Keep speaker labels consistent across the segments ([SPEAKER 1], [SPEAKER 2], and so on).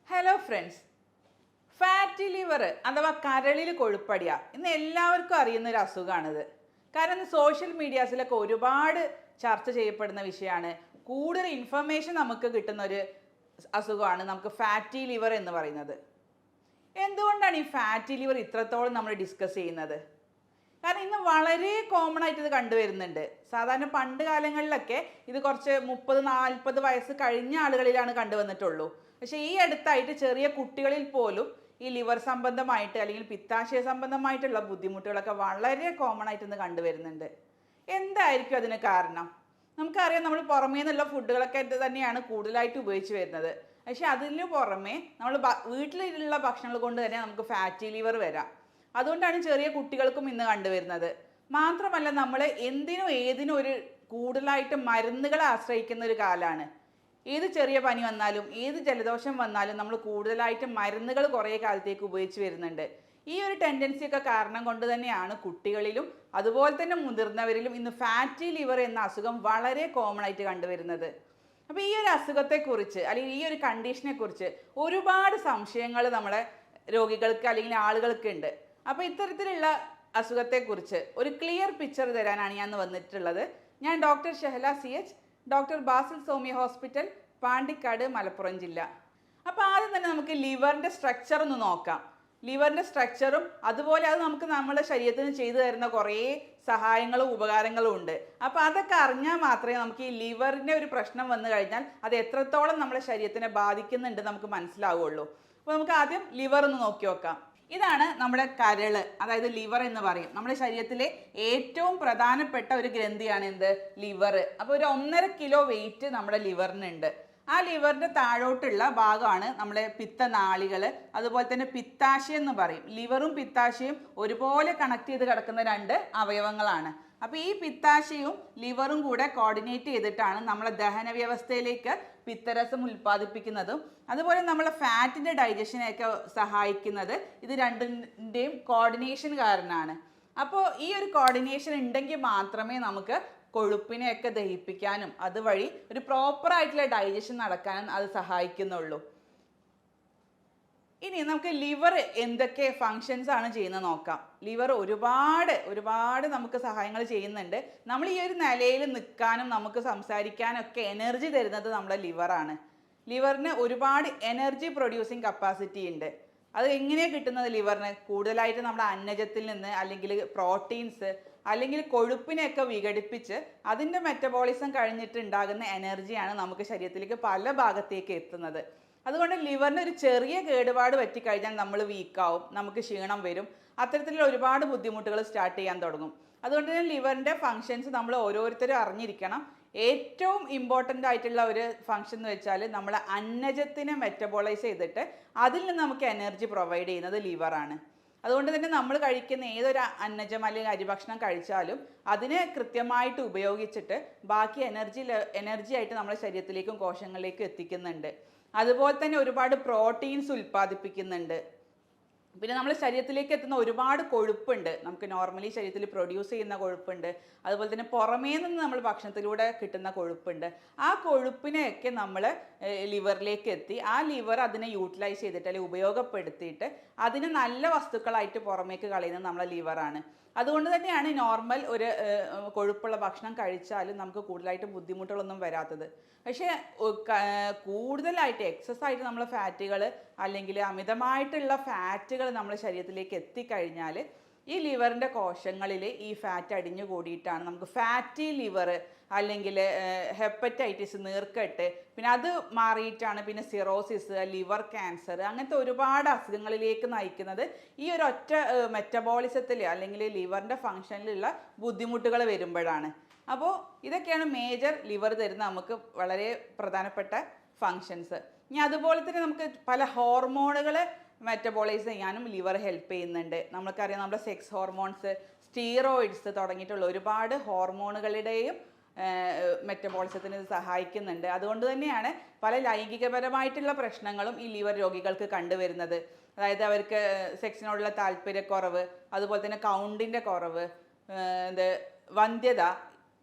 [SPEAKER 1] Hello friends, fatty liver അഥവാ കരളിൽ കൊഴുപ്പടിയ ഇന്ന് എല്ലാവർക്കും അറിയുന്ന ഒരു അസുഖമാണിത്. കാരണം ഇന്ന് സോഷ്യൽ മീഡിയാസിലൊക്കെ ഒരുപാട് ചർച്ച ചെയ്യപ്പെടുന്ന വിഷയമാണ്. കൂടുതൽ ഇൻഫർമേഷൻ നമുക്ക് കിട്ടുന്ന ഒരു അസുഖമാണ് നമുക്ക് ഫാറ്റി ലിവർ എന്ന് പറയുന്നത്. എന്തുകൊണ്ടാണ് ഈ ഫാറ്റി ലിവർ ഇത്രത്തോളം നമ്മൾ ഡിസ്കസ് ചെയ്യുന്നത്? കാരണം ഇന്ന് വളരെ കോമൺ ആയിട്ട് ഇത് കണ്ടുവരുന്നുണ്ട്. സാധാരണ പണ്ട് കാലങ്ങളിലൊക്കെ ഇത് കുറച്ച് 30-40 വയസ്സ് കഴിഞ്ഞ ആളുകളിലാണ് കണ്ടുവന്നിട്ടുള്ളൂ. പക്ഷേ ഈ അടുത്തായിട്ട് ചെറിയ കുട്ടികളിൽ പോലും ഈ ലിവർ സംബന്ധമായിട്ട് അല്ലെങ്കിൽ പിത്താശയ സംബന്ധമായിട്ടുള്ള ബുദ്ധിമുട്ടുകളൊക്കെ വളരെ കോമൺ ആയിട്ട് ഇന്ന് കണ്ടുവരുന്നുണ്ട്. എന്തായിരിക്കും അതിന് കാരണം? നമുക്കറിയാം, നമ്മൾ പുറമേ നിന്നുള്ള ഫുഡുകളൊക്കെ തന്നെയാണ് കൂടുതലായിട്ട് ഉപയോഗിച്ച് വരുന്നത്. പക്ഷെ അതിന് പുറമെ നമ്മൾ വീട്ടിലുള്ള ഭക്ഷണങ്ങൾ കൊണ്ട് തന്നെ നമുക്ക് ഫാറ്റി ലിവർ വരാം. അതുകൊണ്ടാണ് ചെറിയ കുട്ടികൾക്കും ഇന്ന് കണ്ടുവരുന്നത്. മാത്രമല്ല, നമ്മൾ എന്തിനും ഏതിനും ഒരു കൂടുതലായിട്ട് മരുന്നുകളെ ആശ്രയിക്കുന്ന ഒരു കാലമാണ്. ഏത് ചെറിയ പനി വന്നാലും ഏത് ജലദോഷം വന്നാലും നമ്മൾ കൂടുതലായിട്ട് മരുന്നുകൾ കുറേ കാലത്തേക്ക് ഉപയോഗിച്ച് വരുന്നുണ്ട്. ഈ ഒരു ടെൻഡൻസി ഒക്കെ കാരണം കൊണ്ട് തന്നെയാണ് കുട്ടികളിലും അതുപോലെ തന്നെ മുതിർന്നവരിലും ഇന്ന് ഫാറ്റി ലിവർ എന്ന അസുഖം വളരെ കോമൺ ആയിട്ട് കണ്ടുവരുന്നത്. അപ്പോൾ ഈ ഒരു അസുഖത്തെക്കുറിച്ച് അല്ലെങ്കിൽ ഈ ഒരു കണ്ടീഷനെ കുറിച്ച് ഒരുപാട് സംശയങ്ങൾ നമ്മളെ രോഗികൾക്ക് അല്ലെങ്കിൽ ആളുകൾക്ക് ഉണ്ട്. അപ്പോൾ ഇത്തരത്തിലുള്ള അസുഖത്തെക്കുറിച്ച് ഒരു ക്ലിയർ പിക്ചർ തരാനാണ് ഞാൻ വന്നിട്ടുള്ളത്. ഞാൻ doctor Shahala CH, doctor Basil Soumya hospital, Pandikkad, Malappuram ജില്ല. അപ്പോൾ ആദ്യം തന്നെ നമുക്ക് ലിവറിൻ്റെ സ്ട്രക്ചർ ഒന്ന് നോക്കാം. ലിവറിൻ്റെ സ്ട്രക്ചറും അതുപോലെ അത് നമുക്ക് നമ്മുടെ ശരീരത്തിന് ചെയ്തു തരുന്ന കുറേ സഹായങ്ങളും ഉപകാരങ്ങളും ഉണ്ട്. അപ്പോൾ അതൊക്കെ അറിഞ്ഞാൽ മാത്രമേ നമുക്ക് ഈ ലിവറിൻ്റെ ഒരു പ്രശ്നം വന്നു കഴിഞ്ഞാൽ അത് എത്രത്തോളം നമ്മുടെ ശരീരത്തിനെ ബാധിക്കുന്നുണ്ട് നമുക്ക് മനസ്സിലാവുള്ളൂ. അപ്പോൾ നമുക്ക് ആദ്യം ലിവർ ഒന്ന് നോക്കി നോക്കാം. ഇതാണ് നമ്മുടെ കരള്, അതായത് ലിവർ എന്ന് പറയും. നമ്മുടെ ശരീരത്തിലെ ഏറ്റവും പ്രധാനപ്പെട്ട ഒരു ഗ്രന്ഥിയാണ് എന്ത്? ലിവർ. അപ്പോൾ ഒരു 1.5 കിലോ വെയിറ്റ് നമ്മുടെ ലിവറിനുണ്ട്. ആ ലിവറിൻ്റെ താഴോട്ടുള്ള ഭാഗമാണ് നമ്മുടെ പിത്തനാളികൾ, അതുപോലെ തന്നെ പിത്താശയം എന്ന് പറയും. ലിവറും പിത്താശയും ഒരുപോലെ കണക്ട് ചെയ്ത് കിടക്കുന്ന 2 അവയവങ്ങളാണ്. അപ്പോൾ ഈ പിത്താശയും ലിവറും കൂടെ കോർഡിനേറ്റ് ചെയ്തിട്ടാണ് നമ്മളെ ദഹന വ്യവസ്ഥയിലേക്ക് പിത്തരസം ഉൽപ്പാദിപ്പിക്കുന്നതും അതുപോലെ നമ്മളെ ഫാറ്റിൻ്റെ ഡൈജഷനെയൊക്കെ സഹായിക്കുന്നത് ഇത് രണ്ടിൻ്റെയും കോർഡിനേഷൻ കാരണമാണ്. അപ്പോൾ ഈ ഒരു കോർഡിനേഷൻ ഉണ്ടെങ്കിൽ മാത്രമേ നമുക്ക് കൊഴുപ്പിനെയൊക്കെ ദഹിപ്പിക്കാനും അതുവഴി ഒരു പ്രോപ്പറായിട്ടുള്ള ഡൈജഷൻ നടക്കാനും അത് സഹായിക്കുന്നുള്ളൂ. ഇനി നമുക്ക് ലിവർ എന്തൊക്കെ ഫങ്ഷൻസ് ആണ് ചെയ്യുന്നത് നോക്കാം. ലിവർ ഒരുപാട് നമുക്ക് സഹായങ്ങൾ ചെയ്യുന്നുണ്ട്. നമ്മൾ ഈ ഒരു നിലയിൽ നിൽക്കാനും നമുക്ക് സംസാരിക്കാനും ഒക്കെ എനർജി തരുന്നത് നമ്മുടെ ലിവറാണ്. ലിവറിന് ഒരുപാട് എനർജി പ്രൊഡ്യൂസിങ് കപ്പാസിറ്റി ഉണ്ട്. അത് എങ്ങനെയാണ് കിട്ടുന്നത്? ലിവറിന് കൂടുതലായിട്ട് നമ്മുടെ അന്നജത്തിൽ നിന്ന് അല്ലെങ്കിൽ പ്രോട്ടീൻസ് അല്ലെങ്കിൽ കൊഴുപ്പിനെയൊക്കെ വിഘടിപ്പിച്ച് അതിൻ്റെ മെറ്റബോളിസം കഴിഞ്ഞിട്ട് ഉണ്ടാകുന്ന എനർജിയാണ് നമുക്ക് ശരീരത്തിലേക്ക് പല ഭാഗത്തേക്ക് എത്തുന്നത്. അതുകൊണ്ട് ലിവറിന് ഒരു ചെറിയ കേടുപാട് പറ്റിക്കഴിഞ്ഞാൽ നമ്മൾ വീക്കാവും, നമുക്ക് ക്ഷീണം വരും, അത്തരത്തിലുള്ള ഒരുപാട് ബുദ്ധിമുട്ടുകൾ സ്റ്റാർട്ട് ചെയ്യാൻ തുടങ്ങും. അതുകൊണ്ട് തന്നെ ലിവറിൻ്റെ ഫങ്ഷൻസ് നമ്മൾ ഓരോരുത്തരും അറിഞ്ഞിരിക്കണം. ഏറ്റവും ഇമ്പോർട്ടൻ്റ് ആയിട്ടുള്ള ഒരു ഫങ്ഷൻ എന്ന് വെച്ചാൽ നമ്മൾ അന്നജത്തിനെ മെറ്റബോളൈസ് ചെയ്തിട്ട് അതിൽ നിന്ന് നമുക്ക് എനർജി പ്രൊവൈഡ് ചെയ്യുന്നത് ലിവറാണ്. അതുകൊണ്ട് തന്നെ നമ്മൾ കഴിക്കുന്ന ഏതൊരു അന്നജം അല്ലെങ്കിൽ അരിഭക്ഷണം കഴിച്ചാലും അതിനെ കൃത്യമായിട്ട് ഉപയോഗിച്ചിട്ട് ബാക്കി എനർജി ആയിട്ട് നമ്മുടെ ശരീരത്തിലേക്കും കോശങ്ങളിലേക്കും എത്തിക്കുന്നുണ്ട്. അതുപോലെ തന്നെ ഒരുപാട് പ്രോട്ടീൻസ് ഉൽപ്പാദിപ്പിക്കുന്നുണ്ട്. പിന്നെ നമ്മുടെ ശരീരത്തിലേക്ക് എത്തുന്ന ഒരുപാട് കൊഴുപ്പുണ്ട്. നമുക്ക് നോർമലി ശരീരത്തിൽ പ്രൊഡ്യൂസ് ചെയ്യുന്ന കൊഴുപ്പുണ്ട്, അതുപോലെ തന്നെ പുറമേ നിന്ന് നമ്മൾ ഭക്ഷണത്തിലൂടെ കിട്ടുന്ന കൊഴുപ്പുണ്ട്. ആ കൊഴുപ്പിനെയൊക്കെ നമ്മൾ ലിവറിലേക്ക് എത്തി ആ ലിവർ അതിനെ യൂട്ടിലൈസ് ചെയ്തിട്ട് അല്ലെങ്കിൽ ഉപയോഗപ്പെടുത്തിയിട്ട് അതിന് നല്ല വസ്തുക്കളായിട്ട് പുറമേക്ക് കളയുന്നത് നമ്മളെ ലിവറാണ്. അതുകൊണ്ട് തന്നെയാണ് നോർമൽ ഒരു കൊഴുപ്പുള്ള ഭക്ഷണം കഴിച്ചാലും നമുക്ക് കൂടുതലായിട്ട് ബുദ്ധിമുട്ടുകളൊന്നും വരാത്തത്. പക്ഷേ കൂടുതലായിട്ട് എക്സസ് ആയിട്ട് നമ്മൾ ഫാറ്റുകൾ അല്ലെങ്കിൽ അമിതമായിട്ടുള്ള ഫാറ്റുകൾ നമ്മുടെ ശരീരത്തിലേക്ക് എത്തിക്കഴിഞ്ഞാൽ ഈ ലിവറിൻ്റെ കോശങ്ങളിൽ ഈ ഫാറ്റ് അടിഞ്ഞു കൂടിയിട്ടാണ് നമുക്ക് ഫാറ്റി ലിവർ അല്ലെങ്കിൽ ഹെപ്പറ്റൈറ്റിസ്, നീർക്കെട്ട്, പിന്നെ അത് മാറിയിട്ടാണ് പിന്നെ സിറോസിസ്, ലിവർ ക്യാൻസർ, അങ്ങനത്തെ ഒരുപാട് അസുഖങ്ങളിലേക്ക് നയിക്കുന്നത് ഈ ഒരു ഒറ്റ മെറ്റബോളിസത്തിൽ അല്ലെങ്കിൽ ലിവറിൻ്റെ ഫങ്ഷനിലുള്ള ബുദ്ധിമുട്ടുകൾ വരുമ്പോഴാണ്. അപ്പോൾ ഇതൊക്കെയാണ് മേജർ ലിവർ തരുന്ന നമുക്ക് വളരെ പ്രധാനപ്പെട്ട ഫങ്ഷൻസ്. ഇനി അതുപോലെ തന്നെ നമുക്ക് പല ഹോർമോണുകൾ മെറ്റബോളൈസ് ചെയ്യാനും ലിവർ ഹെൽപ്പ് ചെയ്യുന്നുണ്ട്. നമുക്കറിയാം, നമ്മുടെ സെക്സ് ഹോർമോൺസ്, സ്റ്റീറോയിഡ്സ് തുടങ്ങിയിട്ടുള്ള ഒരുപാട് ഹോർമോണുകളുടെയും മെറ്റബോളിസത്തിന് ഇത് സഹായിക്കുന്നുണ്ട്. അതുകൊണ്ട് തന്നെയാണ് പല ലൈംഗികപരമായിട്ടുള്ള പ്രശ്നങ്ങളും ഈ ലിവർ രോഗികൾക്ക് കണ്ടുവരുന്നത്. അതായത് അവർക്ക് സെക്സിനോടുള്ള താല്പര്യക്കുറവ്, അതുപോലെ തന്നെ കൗണ്ടിൻ്റെ കുറവ്, വന്ധ്യത,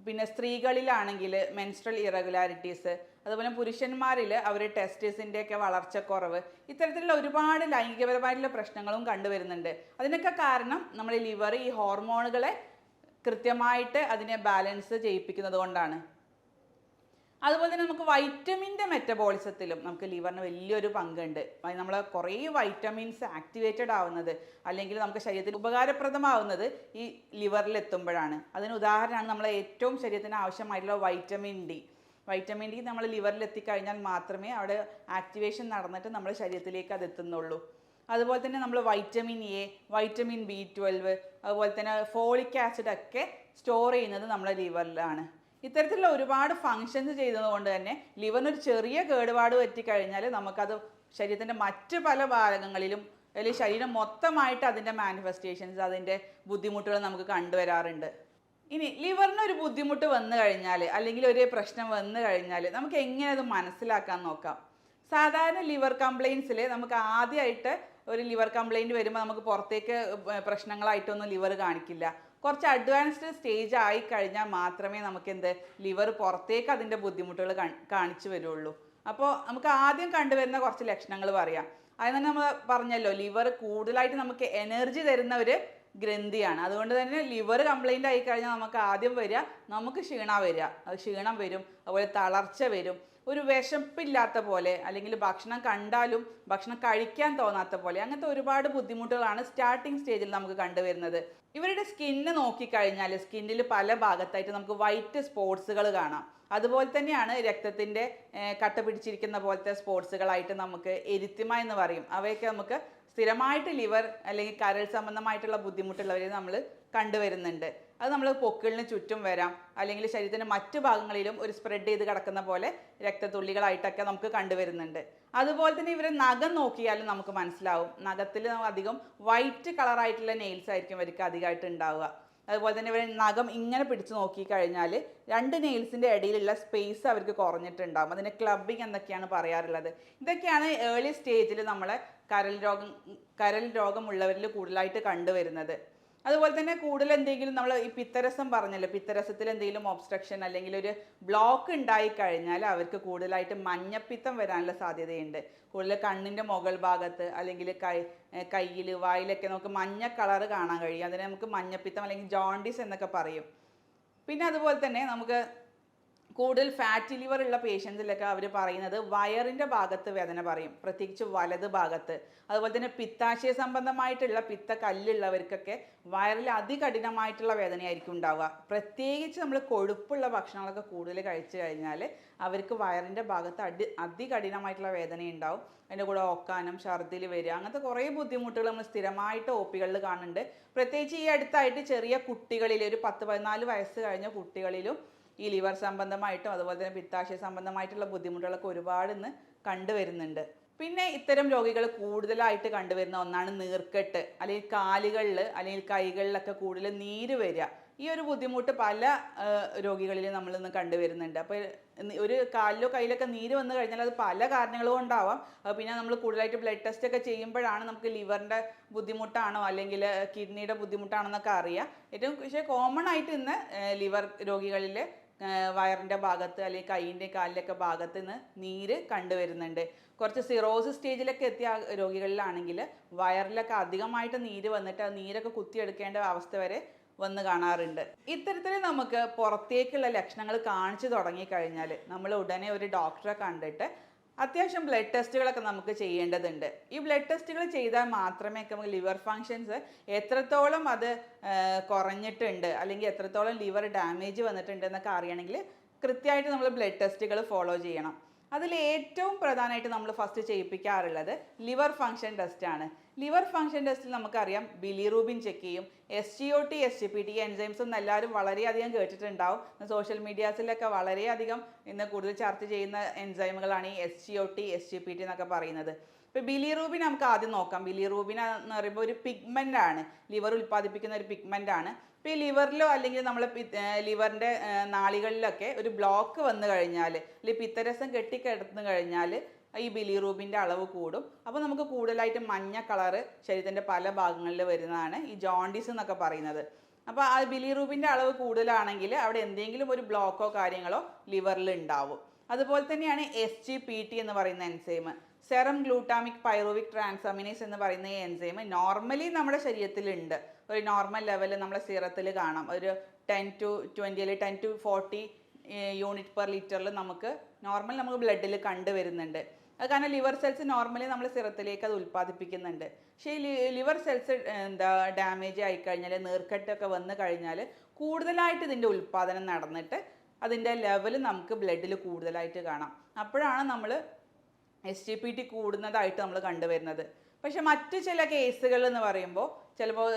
[SPEAKER 1] പിന്നെ സ്ത്രീകളിലാണെങ്കിൽ മെൻസ്ട്രൽ ഇറഗുലാരിറ്റീസ്, അതുപോലെ പുരുഷന്മാരിൽ അവർ ടെസ്റ്റിസിൻ്റെയൊക്കെ വളർച്ചക്കുറവ്, ഇത്തരത്തിലുള്ള ഒരുപാട് ലൈംഗികപരമായിട്ടുള്ള പ്രശ്നങ്ങളും കണ്ടുവരുന്നുണ്ട്. അതിനൊക്കെ കാരണം നമ്മൾ ലിവർ ഈ ഹോർമോണുകളെ കൃത്യമായിട്ട് അതിനെ ബാലൻസ് ചെയ്യിപ്പിക്കുന്നത് കൊണ്ടാണ്. അതുപോലെ തന്നെ നമുക്ക് വൈറ്റമിൻ്റെ മെറ്റബോളിസത്തിലും നമുക്ക് ലിവറിന് വലിയൊരു പങ്കുണ്ട്. നമ്മൾ കുറേ വൈറ്റമിൻസ് ആക്ടിവേറ്റഡ് ആവുന്നത് അല്ലെങ്കിൽ നമുക്ക് ശരീരത്തിന് ഉപകാരപ്രദമാവുന്നത് ഈ ലിവറിൽ എത്തുമ്പോഴാണ്. അതിന് ഉദാഹരണമാണ് നമ്മളെ ഏറ്റവും ശരീരത്തിന് ആവശ്യമായിട്ടുള്ള വൈറ്റമിൻ ഡി. വൈറ്റമിൻ ഡി നമ്മൾ ലിവറിൽ എത്തിക്കഴിഞ്ഞാൽ മാത്രമേ അവിടെ ആക്ടിവേഷൻ നടന്നിട്ട് നമ്മുടെ ശരീരത്തിലേക്ക് അത് എത്തുന്നുള്ളൂ. അതുപോലെ തന്നെ നമ്മൾ വൈറ്റമിൻ എ, വൈറ്റമിൻ B12, അതുപോലെ തന്നെ ഫോളിക് ആസിഡ് ഒക്കെ സ്റ്റോർ ചെയ്യുന്നത് നമ്മുടെ ലിവറിലാണ്. ഇത്തരത്തിലുള്ള ഒരുപാട് ഫങ്ഷൻസ് ചെയ്യുന്നതുകൊണ്ട് തന്നെ ലിവറിനൊരു ചെറിയ കേടുപാട് പറ്റിക്കഴിഞ്ഞാൽ നമുക്കത് ശരീരത്തിൻ്റെ മറ്റ് പല ഭാഗങ്ങളിലും അല്ലെങ്കിൽ ശരീരം മൊത്തമായിട്ട് അതിൻ്റെ മാനിഫെസ്റ്റേഷൻസ്, അതിൻ്റെ ബുദ്ധിമുട്ടുകൾ നമുക്ക് കണ്ടുവരാറുണ്ട്. ഇനി ലിവറിന് ഒരു ബുദ്ധിമുട്ട് വന്നു കഴിഞ്ഞാൽ അല്ലെങ്കിൽ ഒരു പ്രശ്നം വന്നു കഴിഞ്ഞാൽ നമുക്ക് എങ്ങനെ അത് മനസ്സിലാക്കാൻ നോക്കാം. സാധാരണ ലിവർ കംപ്ലയിൻസിൽ നമുക്ക് ആദ്യമായിട്ട് ഒരു ലിവർ കംപ്ലയിൻറ്റ് വരുമ്പോൾ നമുക്ക് പുറത്തേക്ക് പ്രശ്നങ്ങളായിട്ടൊന്നും ലിവർ കാണിക്കില്ല. കുറച്ച് അഡ്വാൻസ്ഡ് സ്റ്റേജ് ആയി കഴിഞ്ഞാൽ മാത്രമേ നമുക്ക് ലിവർ പുറത്തേക്ക് അതിൻ്റെ ബുദ്ധിമുട്ടുകൾ കാണിച്ചു വരുള്ളൂ. അപ്പോൾ നമുക്ക് ആദ്യം കണ്ടുവരുന്ന കുറച്ച് ലക്ഷണങ്ങൾ പറയാം. അതിന് നമ്മൾ പറഞ്ഞല്ലോ, ലിവർ കൂടുതലായിട്ട് നമുക്ക് എനർജി തരുന്ന ഒരു ഗ്രന്ഥിയാണ്. അതുകൊണ്ട് തന്നെ ലിവർ കംപ്ലൈൻ്റ് ആയി കഴിഞ്ഞാൽ നമുക്ക് ആദ്യം വരിക, നമുക്ക് ക്ഷീണം വരും, അതുപോലെ തളർച്ച വരും, ഒരു വിശപ്പില്ലാത്ത പോലെ, അല്ലെങ്കിൽ ഭക്ഷണം കണ്ടാലും ഭക്ഷണം കഴിക്കാൻ തോന്നാത്ത പോലെ, അങ്ങനത്തെ ഒരുപാട് ബുദ്ധിമുട്ടുകളാണ് സ്റ്റാർട്ടിങ് സ്റ്റേജിൽ നമുക്ക് കണ്ടുവരുന്നത്. ഇവരുടെ സ്കിന്ന് നോക്കിക്കഴിഞ്ഞാൽ സ്കിന്നിൽ പല ഭാഗത്തായിട്ട് നമുക്ക് വൈറ്റ് സ്പോട്സുകൾ കാണാം. അതുപോലെ തന്നെയാണ് രക്തത്തിൻ്റെ കട്ട പിടിച്ചിരിക്കുന്ന പോലത്തെ സ്പോട്സുകളായിട്ട് നമുക്ക് എരിത്തിമ എന്ന് പറയും. അവയൊക്കെ നമുക്ക് സ്ഥിരമായിട്ട് ലിവർ അല്ലെങ്കിൽ കരൾ സംബന്ധമായിട്ടുള്ള ബുദ്ധിമുട്ടുള്ളവരെ നമ്മൾ കണ്ടുവരുന്നുണ്ട്. അത് നമ്മൾ പൊക്കിളിന് ചുറ്റും വരാം, അല്ലെങ്കിൽ ശരീരത്തിൻ്റെ മറ്റു ഭാഗങ്ങളിലും ഒരു സ്പ്രെഡ് ചെയ്ത് കിടക്കുന്ന പോലെ രക്തത്തുള്ളികളായിട്ടൊക്കെ നമുക്ക് കണ്ടുവരുന്നുണ്ട്. അതുപോലെ തന്നെ ഇവരെ നഖം നോക്കിയാലും നമുക്ക് മനസ്സിലാവും. നഖത്തിൽ അധികം വൈറ്റ് കളറായിട്ടുള്ള നെയിൽസ് ആയിരിക്കും ഇവർക്ക് അധികമായിട്ട് ഉണ്ടാവുക. അതുപോലെ തന്നെ ഇവരെ നഖം ഇങ്ങനെ പിടിച്ച് നോക്കിക്കഴിഞ്ഞാൽ രണ്ട് നെയിൽസിൻ്റെ ഇടയിലുള്ള സ്പേസ് അവർക്ക് കുറഞ്ഞിട്ടുണ്ടാകും. അതിന് ക്ലബിങ് എന്നൊക്കെയാണ് പറയാറുള്ളത്. ഇതൊക്കെയാണ് ഏർലി സ്റ്റേജിൽ നമ്മളെ കരൾ രോഗമുള്ളവരിൽ കൂടുതലായിട്ട് കണ്ടുവരുന്നത്. അതുപോലെ തന്നെ കൂടുതൽ എന്തെങ്കിലും നമ്മൾ ഈ പിത്തരസം പറഞ്ഞല്ലോ, പിത്തരസത്തിൽ എന്തെങ്കിലും ഒബ്സ്ട്രക്ഷൻ അല്ലെങ്കിൽ ഒരു ബ്ലോക്ക് ഉണ്ടായി കഴിഞ്ഞാൽ അവർക്ക് കൂടുതലായിട്ട് മഞ്ഞപ്പിത്തം വരാനുള്ള സാധ്യതയുണ്ട്. കൂടുതൽ കണ്ണിൻ്റെ മുകൾ ഭാഗത്ത് അല്ലെങ്കിൽ കയ്യിൽ, വായിലൊക്കെ നമുക്ക് മഞ്ഞ കളറ് കാണാൻ കഴിയും. അതിനെ നമുക്ക് മഞ്ഞപ്പിത്തം അല്ലെങ്കിൽ ജോണ്ടിസ് എന്നൊക്കെ പറയും. പിന്നെ അതുപോലെ തന്നെ നമുക്ക് കൂടുതൽ ഫാറ്റി ലിവർ ഉള്ള പേഷ്യൻസിലൊക്കെ അവർ പറയുന്നത് വയറിൻ്റെ ഭാഗത്ത് വേദന പറയും, പ്രത്യേകിച്ച് വലത് ഭാഗത്ത്. അതുപോലെ തന്നെ പിത്താശയ സംബന്ധമായിട്ടുള്ള പിത്ത കല്ലുള്ളവർക്കൊക്കെ വയറിൽ അതികഠിനമായിട്ടുള്ള വേദനയായിരിക്കും ഉണ്ടാവുക. പ്രത്യേകിച്ച് നമ്മൾ കൊഴുപ്പുള്ള ഭക്ഷണങ്ങളൊക്കെ കൂടുതൽ കഴിച്ചു കഴിഞ്ഞാൽ അവർക്ക് വയറിൻ്റെ ഭാഗത്ത് അതികഠിനമായിട്ടുള്ള വേദന ഉണ്ടാവും. അതിൻ്റെ കൂടെ ഒക്കാനം, ഛർദിൽ വരിക, അങ്ങനത്തെ കുറേ ബുദ്ധിമുട്ടുകൾ നമ്മൾ സ്ഥിരമായിട്ട് OP-കളിൽ കാണുന്നുണ്ട്. പ്രത്യേകിച്ച് ഈ അടുത്തായിട്ട് ചെറിയ കുട്ടികളിൽ, ഒരു 10-14 വയസ്സ് കഴിഞ്ഞ കുട്ടികളിലും ഈ ലിവർ സംബന്ധമായിട്ടും അതുപോലെ തന്നെ പിത്താശയ സംബന്ധമായിട്ടുള്ള ബുദ്ധിമുട്ടുകളൊക്കെ ഒരുപാട് ഇന്ന് കണ്ടുവരുന്നുണ്ട്. പിന്നെ ഇത്തരം രോഗികൾ കൂടുതലായിട്ട് കണ്ടുവരുന്ന ഒന്നാണ് നീർക്കെട്ട്, അല്ലെങ്കിൽ കാലുകളിൽ അല്ലെങ്കിൽ കൈകളിലൊക്കെ കൂടുതൽ നീര് വരിക. ഈ ഒരു ബുദ്ധിമുട്ട് പല രോഗികളിലും നമ്മളിന്ന് കണ്ടുവരുന്നുണ്ട്. അപ്പോൾ ഒരു കാലിലോ കയ്യിലൊക്കെ നീര് വന്നു കഴിഞ്ഞാൽ അത് പല കാരണങ്ങളും ഉണ്ടാവാം. പിന്നെ നമ്മൾ കൂടുതലായിട്ട് ബ്ലഡ് ടെസ്റ്റ് ഒക്കെ ചെയ്യുമ്പോഴാണ് നമുക്ക് ലിവറിൻ്റെ ബുദ്ധിമുട്ടാണോ അല്ലെങ്കിൽ കിഡ്നിയുടെ ബുദ്ധിമുട്ടാണോ എന്നൊക്കെ അറിയാം. ഏറ്റവും പക്ഷേ കോമൺ ആയിട്ട് ഇന്ന് ലിവർ രോഗികളിൽ വയറിൻ്റെ ഭാഗത്ത് അല്ലെങ്കിൽ കൈയിൻ്റെ കാലിലൊക്കെ ഭാഗത്ത് നിന്ന് നീര് കണ്ടുവരുന്നുണ്ട്. കുറച്ച് സിറോസിസ് സ്റ്റേജിലൊക്കെ എത്തിയ രോഗികളിലാണെങ്കിൽ വയറിലൊക്കെ അധികമായിട്ട് നീര് വന്നിട്ട് ആ നീരൊക്കെ കുത്തിയെടുക്കേണ്ട അവസ്ഥ വരെ വന്ന് കാണാറുണ്ട്. ഇത്തരത്തിൽ നമുക്ക് പുറത്തേക്കുള്ള ലക്ഷണങ്ങൾ കാണിച്ചു തുടങ്ങിക്കഴിഞ്ഞാൽ നമ്മൾ ഉടനെ ഒരു ഡോക്ടറെ കണ്ടിട്ട് അത്യാവശ്യം ബ്ലഡ് ടെസ്റ്റുകളൊക്കെ നമുക്ക് ചെയ്യേണ്ടതുണ്ട്. ഈ ബ്ലഡ് ടെസ്റ്റുകൾ ചെയ്താൽ മാത്രമേ നമുക്ക് ലിവർ ഫങ്ഷൻസ് എത്രത്തോളം അത് കുറഞ്ഞിട്ടുണ്ട് അല്ലെങ്കിൽ എത്രത്തോളം ലിവർ ഡാമേജ് വന്നിട്ടുണ്ട് എന്നൊക്കെ അറിയണമെങ്കിൽ കൃത്യമായിട്ട് നമ്മൾ ബ്ലഡ് ടെസ്റ്റുകൾ ഫോളോ ചെയ്യണം. അതിൽ ഏറ്റവും പ്രധാനമായിട്ട് നമ്മൾ ഫസ്റ്റ് ചെയ്യിപ്പിക്കാറുള്ളത് ലിവർ ഫങ്ഷൻ ടെസ്റ്റാണ്. ലിവർ ഫങ്ഷൻ ടെസ്റ്റിൽ നമുക്കറിയാം ബിലിറൂബിൻ ചെക്ക് ചെയ്യും, SGOT, SGPT എൻസൈംസ് ഒന്നും എല്ലാവരും വളരെയധികം കേട്ടിട്ടുണ്ടാവും. സോഷ്യൽ മീഡിയാസിലൊക്കെ വളരെയധികം ഇന്ന് കൂടുതൽ ചർച്ച ചെയ്യുന്ന എൻസൈമുകളാണ് ഈ SGOT, SGPT എന്നൊക്കെ പറയുന്നത്. ഇപ്പോൾ ബിലിറൂബിൻ നമുക്ക് ആദ്യം നോക്കാം. ബിലിറൂബിൻ എന്ന് പറയുമ്പോൾ ഒരു പിഗ്മെൻ്റ് ആണ്, ലിവർ ഉൽപ്പാദിപ്പിക്കുന്ന ഒരു പിഗ്മെൻ്റ് ആണ്. ഇപ്പോൾ ഈ ലിവറിലോ അല്ലെങ്കിൽ നമ്മൾ ലിവറിൻ്റെ നാളികളിലൊക്കെ ഒരു ബ്ലോക്ക് വന്നു കഴിഞ്ഞാൽ അല്ലെങ്കിൽ പിത്തരസം കെട്ടിക്കിടന്നു കഴിഞ്ഞാൽ ഈ ബിലിറൂബിൻ്റെ അളവ് കൂടും. അപ്പോൾ നമുക്ക് കൂടുതലായിട്ട് മഞ്ഞ കളറ് ശരീരത്തിൻ്റെ പല ഭാഗങ്ങളിൽ വരുന്നതാണ് ഈ ജോണ്ടിസ് എന്നൊക്കെ പറയുന്നത്. അപ്പോൾ ആ ബിലിറൂബിൻ്റെ അളവ് കൂടുതലാണെങ്കിൽ അവിടെ എന്തെങ്കിലും ഒരു ബ്ലോക്കോ കാര്യങ്ങളോ ലിവറിൽ ഉണ്ടാവും. അതുപോലെ തന്നെയാണ് SGPT എന്ന് പറയുന്ന enzyme, serum glutamic pyruvic transaminase എന്ന് പറയുന്ന ഈ എൻസൈം നോർമലി നമ്മുടെ ശരീരത്തിലുണ്ട്. ഒരു നോർമൽ ലെവൽ നമ്മളെ സീറത്തിൽ കാണാം. ഒരു 10 to 20 അല്ലെങ്കിൽ 10 to 40 യൂണിറ്റ് പെർ ലിറ്ററിൽ നമുക്ക് ബ്ലഡിൽ കണ്ടുവരുന്നുണ്ട്. അത് കാരണം ലിവർ സെൽസ് നോർമലി നമ്മൾ സിറത്തിലേക്ക് അത് ഉൽപ്പാദിപ്പിക്കുന്നുണ്ട്. പക്ഷേ ഈ ലിവർ സെൽസ് ഡാമേജ് ആയിക്കഴിഞ്ഞാൽ, നീർക്കെട്ടൊക്കെ വന്നു കഴിഞ്ഞാൽ കൂടുതലായിട്ട് ഇതിൻ്റെ ഉൽപ്പാദനം നടന്നിട്ട് അതിൻ്റെ ലെവൽ നമുക്ക് ബ്ലഡിൽ കൂടുതലായിട്ട് കാണാം. അപ്പോഴാണ് നമ്മൾ SGPT കൂടുന്നതായിട്ട് നമ്മൾ കണ്ടുവരുന്നത്. പക്ഷെ മറ്റു ചില കേസുകൾ എന്ന് പറയുമ്പോൾ ചിലപ്പോൾ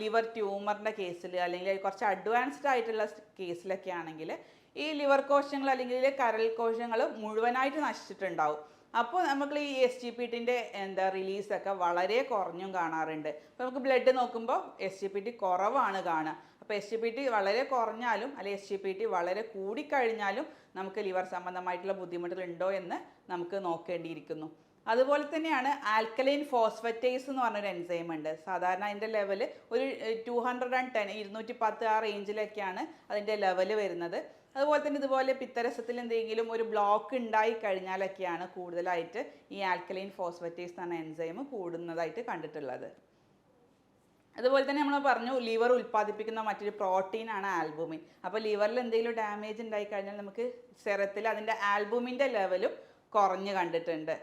[SPEAKER 1] ലിവർ ട്യൂമറിൻ്റെ കേസിൽ അല്ലെങ്കിൽ കുറച്ച് അഡ്വാൻസ്ഡ് ആയിട്ടുള്ള കേസിലൊക്കെ ആണെങ്കിൽ ഈ ലിവർ കോശങ്ങൾ അല്ലെങ്കിൽ കരൾ കോശങ്ങൾ മുഴുവനായിട്ട് നശിച്ചിട്ടുണ്ടാവും. അപ്പോൾ നമുക്ക് ഈ SGPTൻ്റെ റിലീസൊക്കെ വളരെ കുറഞ്ഞും കാണാറുണ്ട്. അപ്പോൾ നമുക്ക് ബ്ലഡ് നോക്കുമ്പോൾ SGPT കുറവാണ് കാണുക. അപ്പോൾ SGPT വളരെ കുറഞ്ഞാലും അല്ലെങ്കിൽ SGPT വളരെ കൂടിക്കഴിഞ്ഞാലും നമുക്ക് ലിവർ സംബന്ധമായിട്ടുള്ള ബുദ്ധിമുട്ടുകൾ ഉണ്ടോ എന്ന് നമുക്ക് നോക്കേണ്ടിയിരിക്കുന്നു. അതുപോലെ തന്നെയാണ് ആൽക്കലൈൻ ഫോസ്ഫറ്റേസ് എന്ന് പറഞ്ഞൊരു എൻസൈം ഉണ്ട്. സാധാരണ അതിൻ്റെ ലെവൽ ഒരു 210 210 ആ റേഞ്ചിലൊക്കെയാണ് അതിൻ്റെ ലെവൽ വരുന്നത്. അതുപോലെ തന്നെ ഇതുപോലെ പിത്തരസത്തിൽ എന്തെങ്കിലും ഒരു ബ്ലോക്ക് ഉണ്ടായി കഴിഞ്ഞാലൊക്കെയാണ് കൂടുതലായിട്ട് ഈ ആൽക്കലൈൻ ഫോസ്ഫറ്റേസ് എന്ന എൻസൈം കൂടുന്നതായിട്ട് കണ്ടിട്ടുള്ളത്. അതുപോലെ തന്നെ നമ്മൾ പറഞ്ഞു ലിവർ ഉൽപ്പാദിപ്പിക്കുന്ന മറ്റൊരു പ്രോട്ടീനാണ് ആൽബുമിൻ. അപ്പോൾ ലിവറിൽ എന്തെങ്കിലും ഡാമേജ് ഉണ്ടായി കഴിഞ്ഞാൽ നമുക്ക് സെറത്തിൽ അതിൻ്റെ ആൽബുമിൻ്റെ ലെവലും കുറഞ്ഞ് കണ്ടിട്ടുണ്ട്.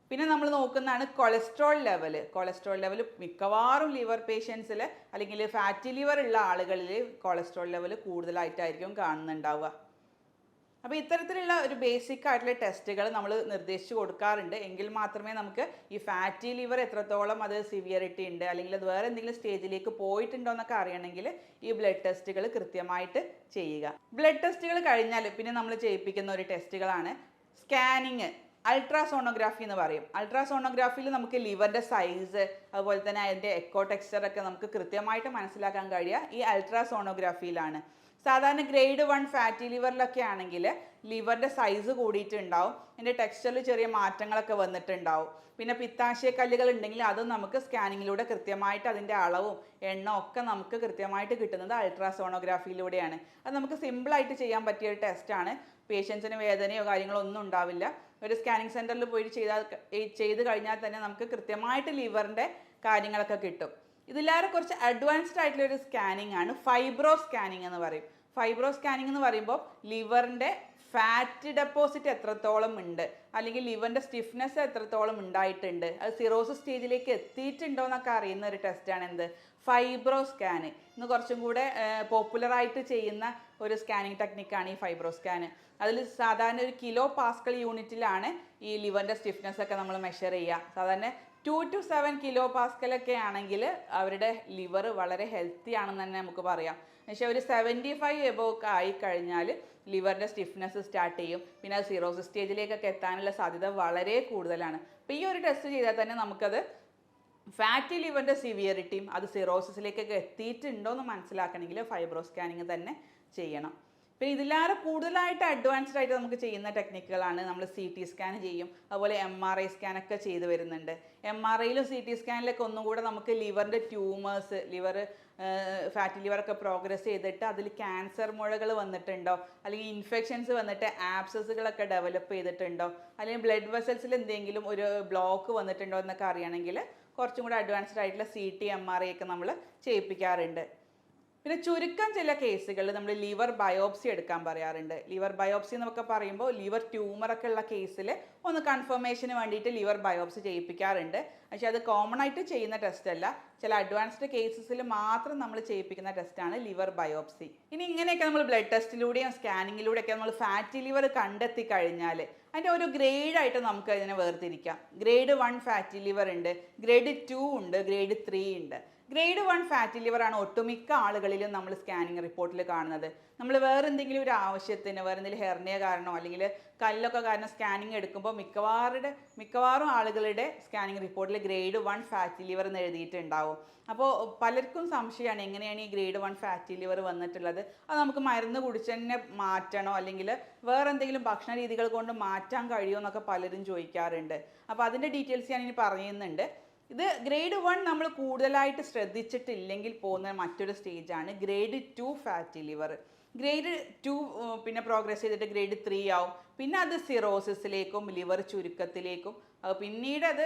[SPEAKER 1] പിന്നെ നമ്മൾ നോക്കുന്നതാണ് കൊളസ്ട്രോൾ ലെവൽ. കൊളസ്ട്രോൾ ലെവൽ മിക്കവാറും ലിവർ പേഷ്യൻസിൽ അല്ലെങ്കിൽ ഫാറ്റി ലിവർ ഉള്ള ആളുകളിൽ കൊളസ്ട്രോൾ ലെവൽ കൂടുതലായിട്ടായിരിക്കും കാണുന്നുണ്ടാവുക. അപ്പോൾ ഇത്തരത്തിലുള്ള ഒരു ബേസിക് ആയിട്ടുള്ള ടെസ്റ്റുകൾ നമ്മൾ നിർദ്ദേശിച്ചു കൊടുക്കാറുണ്ട്. എങ്കിൽ മാത്രമേ നമുക്ക് ഈ ഫാറ്റി ലിവർ എത്രത്തോളം അത് സിവിയറിറ്റി ഉണ്ട് അല്ലെങ്കിൽ അത് വേറെ എന്തെങ്കിലും സ്റ്റേജിലേക്ക് പോയിട്ടുണ്ടോ എന്നൊക്കെ അറിയണമെങ്കിൽ ഈ ബ്ലഡ് ടെസ്റ്റുകൾ കൃത്യമായിട്ട് ചെയ്യുക. ബ്ലഡ് ടെസ്റ്റുകൾ കഴിഞ്ഞാൽ പിന്നെ നമ്മൾ ചെയ്യിപ്പിക്കുന്ന ഒരു ടെസ്റ്റുകളാണ് സ്കാനിങ്, അൾട്രാസോണോഗ്രാഫി എന്ന് പറയും. അൾട്രാസോണോഗ്രാഫിയിൽ നമുക്ക് ലിവറിൻ്റെ സൈസ് അതുപോലെ തന്നെ അതിൻ്റെ എക്കോ ടെക്സ്ചറൊക്കെ നമുക്ക് കൃത്യമായിട്ട് മനസ്സിലാക്കാൻ കഴിയുക ഈ അൾട്രാസോണോഗ്രാഫിയിലാണ്. സാധാരണ ഗ്രേഡ് 1 ഫാറ്റി ലിവറിലൊക്കെ ആണെങ്കിൽ ലിവറിൻ്റെ സൈസ് കൂടിയിട്ടുണ്ടാവും, അതിൻ്റെ ടെക്സ്ചറിൽ ചെറിയ മാറ്റങ്ങളൊക്കെ വന്നിട്ടുണ്ടാവും. പിന്നെ പിത്താശയക്കല്ലുകൾ ഉണ്ടെങ്കിൽ അതും നമുക്ക് സ്കാനിങ്ങിലൂടെ കൃത്യമായിട്ട് അതിൻ്റെ അളവും എണ്ണവും ഒക്കെ നമുക്ക് കൃത്യമായിട്ട് കിട്ടുന്നത് അൾട്രാസോണോഗ്രാഫിയിലൂടെയാണ്. അത് നമുക്ക് സിമ്പിളായിട്ട് ചെയ്യാൻ പറ്റിയ ഒരു ടെസ്റ്റാണ്. പേഷ്യൻസിന് വേദനയോ കാര്യങ്ങളോ ഒന്നും ഉണ്ടാവില്ല. ഒരു സ്കാനിങ് സെൻറ്ററിൽ പോയി ചെയ്ത് കഴിഞ്ഞാൽ തന്നെ നമുക്ക് കൃത്യമായിട്ട് ലിവറിൻ്റെ കാര്യങ്ങളൊക്കെ കിട്ടും. ഇതിലേറെ കുറച്ച് അഡ്വാൻസ്ഡ് ആയിട്ടുള്ള ഒരു സ്കാനിങ് ആണ് ഫൈബ്രോ സ്കാനിങ് എന്ന് പറയും. ഫൈബ്രോ സ്കാനിങ് എന്ന് പറയുമ്പോൾ ലിവറിൻ്റെ ഫാറ്റ് ഡെപ്പോസിറ്റ് എത്രത്തോളം ഉണ്ട് അല്ലെങ്കിൽ ലിവറിൻ്റെ സ്റ്റിഫ്നെസ് എത്രത്തോളം ഉണ്ടായിട്ടുണ്ട്, അത് സിറോസിസ് സ്റ്റേജിലേക്ക് എത്തിയിട്ടുണ്ടോ എന്നൊക്കെ അറിയുന്ന ഒരു ടെസ്റ്റാണ് ഫൈബ്രോ സ്കാൻ. ഇന്ന് കുറച്ചും കൂടെ പോപ്പുലറായിട്ട് ചെയ്യുന്ന ഒരു സ്കാനിങ് ടെക്നിക്കാണ് ഈ ഫൈബ്രോ സ്കാൻ. അതിൽ സാധാരണ ഒരു കിലോ പാസ്കൽ യൂണിറ്റിലാണ് ഈ ലിവറിൻ്റെ സ്റ്റിഫ്നെസ് ഒക്കെ നമ്മൾ മെഷർ ചെയ്യുക. സാധാരണ 2 to 7 കിലോ പാസ്കലൊക്കെ ആണെങ്കിൽ അവരുടെ ലിവർ വളരെ ഹെൽത്തി ആണെന്ന് തന്നെ നമുക്ക് പറയാം. പക്ഷേ ഒരു 75 എബോവ് ആയിക്കഴിഞ്ഞാൽ ലിവറിൻ്റെ സ്റ്റിഫ്നെസ് സ്റ്റാർട്ട് ചെയ്യും. പിന്നെ അത് സിറോസിസ് സ്റ്റേജിലേക്കൊക്കെ എത്താനുള്ള സാധ്യത വളരെ കൂടുതലാണ്. അപ്പോൾ ഈ ഒരു ടെസ്റ്റ് ചെയ്താൽ തന്നെ നമുക്കത് ഫാറ്റി ലിവറിൻ്റെ സിവിയറിറ്റിയും അത് സിറോസിസിലേക്കൊക്കെ എത്തിയിട്ടുണ്ടോ എന്ന് മനസ്സിലാക്കണമെങ്കിൽ ഫൈബ്രോ സ്കാനിങ് തന്നെ ചെയ്യണം. പിന്നെ ഇതിലേറെ കൂടുതലായിട്ട് അഡ്വാൻസ്ഡ് ആയിട്ട് നമുക്ക് ചെയ്യുന്ന ടെക്നിക്കുകളാണ് നമ്മൾ CT സ്കാൻ ചെയ്യും, അതുപോലെ MRI സ്കാനൊക്കെ ചെയ്ത് വരുന്നുണ്ട്. MRIയിലും CT സ്കാനിലൊക്കെ ഒന്നും കൂടെ നമുക്ക് ലിവറിൻ്റെ ട്യൂമേഴ്സ്, ഫാറ്റി ലിവറൊക്കെ പ്രോഗ്രസ് ചെയ്തിട്ട് അതിൽ ക്യാൻസർ മുഴകൾ വന്നിട്ടുണ്ടോ അല്ലെങ്കിൽ ഇൻഫെക്ഷൻസ് വന്നിട്ട് ആബ്സസുകളൊക്കെ ഡെവലപ്പ് ചെയ്തിട്ടുണ്ടോ അല്ലെങ്കിൽ ബ്ലഡ് വെസൽസിൽ എന്തെങ്കിലും ഒരു ബ്ലോക്ക് വന്നിട്ടുണ്ടോ എന്നൊക്കെ അറിയണമെങ്കിൽ കുറച്ചും കൂടെ അഡ്വാൻസ്ഡ് ആയിട്ടുള്ള CT MRI ഒക്കെ നമ്മൾ ചെയ്യിപ്പിക്കാറുണ്ട്. പിന്നെ ചുരുക്കം ചില കേസുകളിൽ നമ്മൾ ലിവർ ബയോപ്സി എടുക്കാൻ പറയാറുണ്ട്. ലിവർ ബയോപ്സി എന്നൊക്കെ പറയുമ്പോൾ ലിവർ ട്യൂമറൊക്കെ ഉള്ള കേസിൽ ഒന്ന് കൺഫർമേഷന് വേണ്ടിയിട്ട് ലിവർ ബയോപ്സി ചെയ്യിപ്പിക്കാറുണ്ട്. പക്ഷേ അത് കോമൺ ആയിട്ട് ചെയ്യുന്ന ടെസ്റ്റ് അല്ല, ചില അഡ്വാൻസ്ഡ് കേസസിൽ മാത്രം നമ്മൾ ചെയ്യിപ്പിക്കുന്ന ടെസ്റ്റാണ് ലിവർ ബയോപ്സി. ഇനി ഇങ്ങനെയൊക്കെ നമ്മൾ ബ്ലഡ് ടെസ്റ്റിലൂടെയും സ്കാനിങ്ങിലൂടെയൊക്കെ നമ്മൾ ഫാറ്റി ലിവർ കണ്ടെത്തി കഴിഞ്ഞാൽ അതിൻ്റെ ഒരു ഗ്രേഡായിട്ട് നമുക്ക് അതിനെ വേർതിരിക്കാം. ഗ്രേഡ് 1 ഫാറ്റി ലിവർ ഉണ്ട്, ഗ്രേഡ് 2 ഉണ്ട്, ഗ്രേഡ് 3 ഉണ്ട്. ഗ്രേഡ് 1 ഫാറ്റി ലിവർ ആണ് ഒട്ടുമിക്ക ആളുകളിലും നമ്മൾ സ്കാനിങ് റിപ്പോർട്ടിൽ കാണുന്നത്. നമ്മൾ വേറെ എന്തെങ്കിലും ഒരു ആവശ്യത്തിന്, വേറെ എന്തെങ്കിലും ഹെർണിയ കാരണോ അല്ലെങ്കിൽ കല്ലൊക്കെ കാരണം സ്കാനിങ് എടുക്കുമ്പോൾ മിക്കവാറും ആളുകളുടെ സ്കാനിങ് റിപ്പോർട്ടിൽ ഗ്രേഡ് 1 ഫാറ്റി ലിവർ എന്ന് എഴുതിയിട്ടുണ്ടാവും. അപ്പോൾ പലർക്കും സംശയമാണ് എങ്ങനെയാണ് ഈ ഗ്രേഡ് 1 ഫാറ്റി ലിവർ വന്നിട്ടുള്ളത്, അത് നമുക്ക് മരുന്ന് കുടിച്ച് തന്നെ മാറ്റണോ അല്ലെങ്കിൽ വേറെ എന്തെങ്കിലും ഭക്ഷണ രീതികൾ കൊണ്ട് മാറ്റാൻ കഴിയുമോ എന്നൊക്കെ പലരും ചോദിക്കാറുണ്ട്. അപ്പോൾ അതിൻ്റെ ഡീറ്റെയിൽസ് ഞാൻ ഇനി പറയുന്നുണ്ട്. ഇത് ഗ്രേഡ് 1 നമ്മൾ കൂടുതലായിട്ട് ശ്രദ്ധിച്ചിട്ടില്ലെങ്കിൽ പോകുന്ന മറ്റൊരു സ്റ്റേജാണ് ഗ്രേഡ് 2 ഫാറ്റി ലിവർ. ഗ്രേഡ് 2 പിന്നെ പ്രോഗ്രസ് ചെയ്തിട്ട് ഗ്രേഡ് 3 ആവും. പിന്നെ അത് സിറോസിസിലേക്കും ലിവർ ചുരുക്കത്തിലേക്കും പിന്നീട് അത്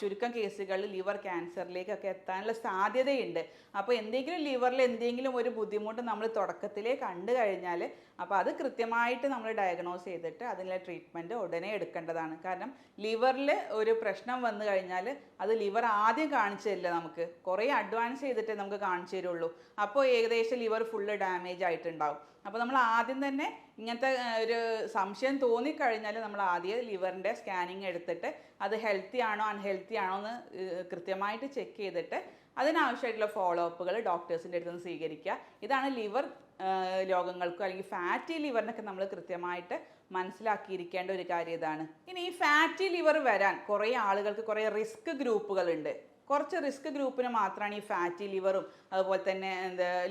[SPEAKER 1] ചുരുക്കം കേസുകളിൽ ലിവർ ക്യാൻസറിലേക്കൊക്കെ എത്താനുള്ള സാധ്യതയുണ്ട്. അപ്പോൾ എന്തെങ്കിലും ലിവറിൽ എന്തെങ്കിലും ഒരു ബുദ്ധിമുട്ട് നമ്മൾ തുടക്കത്തിലേ കണ്ടു കഴിഞ്ഞാൽ അപ്പോൾ അത് കൃത്യമായിട്ട് നമ്മൾ ഡയഗ്നോസ് ചെയ്തിട്ട് അതിനുള്ള ട്രീറ്റ്മെൻറ്റ് ഉടനെ എടുക്കേണ്ടതാണ്. കാരണം ലിവറിൽ ഒരു പ്രശ്നം വന്നു കഴിഞ്ഞാൽ അത് ലിവർ ആദ്യം കാണിച്ചു തരില്ല, നമുക്ക് കുറേ അഡ്വാൻസ് ചെയ്തിട്ടേ നമുക്ക് കാണിച്ചു തരുള്ളൂ. അപ്പോൾ ഏകദേശം ലിവർ ഫുള്ള് ഡാമേജ് ആയിട്ടുണ്ടാവും. അപ്പോൾ നമ്മൾ ആദ്യം തന്നെ ഇങ്ങനത്തെ ഒരു സംശയം തോന്നിക്കഴിഞ്ഞാൽ നമ്മൾ ആദ്യം ലിവറിൻ്റെ സ്കാനിങ് എടുത്തിട്ട് അത് ഹെൽത്തി ആണോ അൺഹെൽത്തി ആണോ എന്ന് കൃത്യമായിട്ട് ചെക്ക് ചെയ്തിട്ട് അതിനാവശ്യമായിട്ടുള്ള ഫോളോ അപ്പുകൾ ഡോക്ടേഴ്സിൻ്റെ അടുത്ത് നിന്ന് സ്വീകരിക്കുക. ഇതാണ് ലിവർ രോഗങ്ങൾക്കും അല്ലെങ്കിൽ ഫാറ്റി ലിവറിനൊക്കെ നമ്മൾ കൃത്യമായിട്ട് മനസ്സിലാക്കിയിരിക്കേണ്ട ഒരു കാര്യം ഇതാണ്. ഇനി ഈ ഫാറ്റി ലിവർ വരാൻ കുറേ ആളുകൾക്ക് കുറേ റിസ്ക് ഗ്രൂപ്പുകളുണ്ട്. കുറച്ച് റിസ്ക് ഗ്രൂപ്പിന് മാത്രമാണ് ഈ ഫാറ്റി ലിവറും അതുപോലെ തന്നെ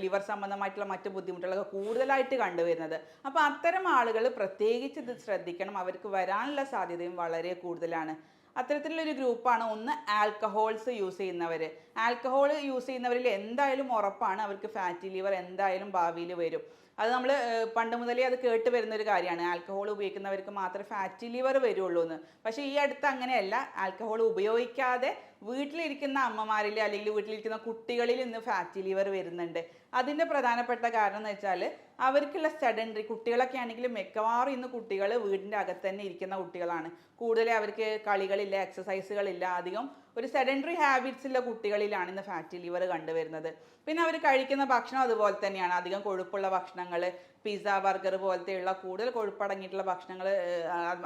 [SPEAKER 1] ലിവർ സംബന്ധമായിട്ടുള്ള മറ്റു ബുദ്ധിമുട്ടുകളൊക്കെ കൂടുതലായിട്ട് കണ്ടുവരുന്നത്. അപ്പോൾ അത്തരം ആളുകൾ പ്രത്യേകിച്ച് ഇത് ശ്രദ്ധിക്കണം, അവർക്ക് വരാനുള്ള സാധ്യതയും വളരെ കൂടുതലാണ്. അത്തരത്തിലുള്ളൊരു ഗ്രൂപ്പാണ് ഒന്ന് ആൽക്കഹോൾസ് യൂസ് ചെയ്യുന്നവർ. ആൽക്കഹോൾ യൂസ് ചെയ്യുന്നവരിൽ എന്തായാലും ഉറപ്പാണ് അവർക്ക് ഫാറ്റി ലിവർ എന്തായാലും ഭാവിയിൽ വരും. അത് നമ്മൾ പണ്ട് മുതലേ അത് കേട്ട് വരുന്നൊരു കാര്യമാണ്, ആൽക്കഹോൾ ഉപയോഗിക്കുന്നവർക്ക് മാത്രമേ ഫാറ്റി ലിവർ വരുള്ളൂ എന്ന്. പക്ഷേ ഈ അടുത്ത് അങ്ങനെയല്ല, ആൽക്കഹോൾ ഉപയോഗിക്കാതെ വീട്ടിലിരിക്കുന്ന അമ്മമാരിൽ അല്ലെങ്കിൽ വീട്ടിലിരിക്കുന്ന കുട്ടികളിൽ ഇന്ന് ഫാറ്റി ലിവർ വരുന്നുണ്ട്. അതിൻ്റെ പ്രധാനപ്പെട്ട കാരണം എന്ന് വെച്ചാൽ അവർക്കുള്ള സെഡൻഡറി കുട്ടികളൊക്കെ ആണെങ്കിൽ മിക്കവാറും ഇന്ന് കുട്ടികൾ വീടിൻ്റെ അകത്ത് തന്നെ ഇരിക്കുന്ന കുട്ടികളാണ്. കൂടുതൽ അവർക്ക് കളികളില്ല, എക്സസൈസുകളില്ല, അധികം ഒരു സെഡൻഡറി ഹാബിറ്റ്സ് ഉള്ള കുട്ടികളിലാണ് ഇന്ന് ഫാറ്റി ലിവർ കണ്ടുവരുന്നത്. പിന്നെ അവർ കഴിക്കുന്ന ഭക്ഷണം അതുപോലെ തന്നെയാണ്, അധികം കൊഴുപ്പുള്ള ഭക്ഷണങ്ങൾ, പിസ്സ ബർഗർ പോലത്തെയുള്ള കൂടുതൽ കൊഴുപ്പടങ്ങിയിട്ടുള്ള ഭക്ഷണങ്ങൾ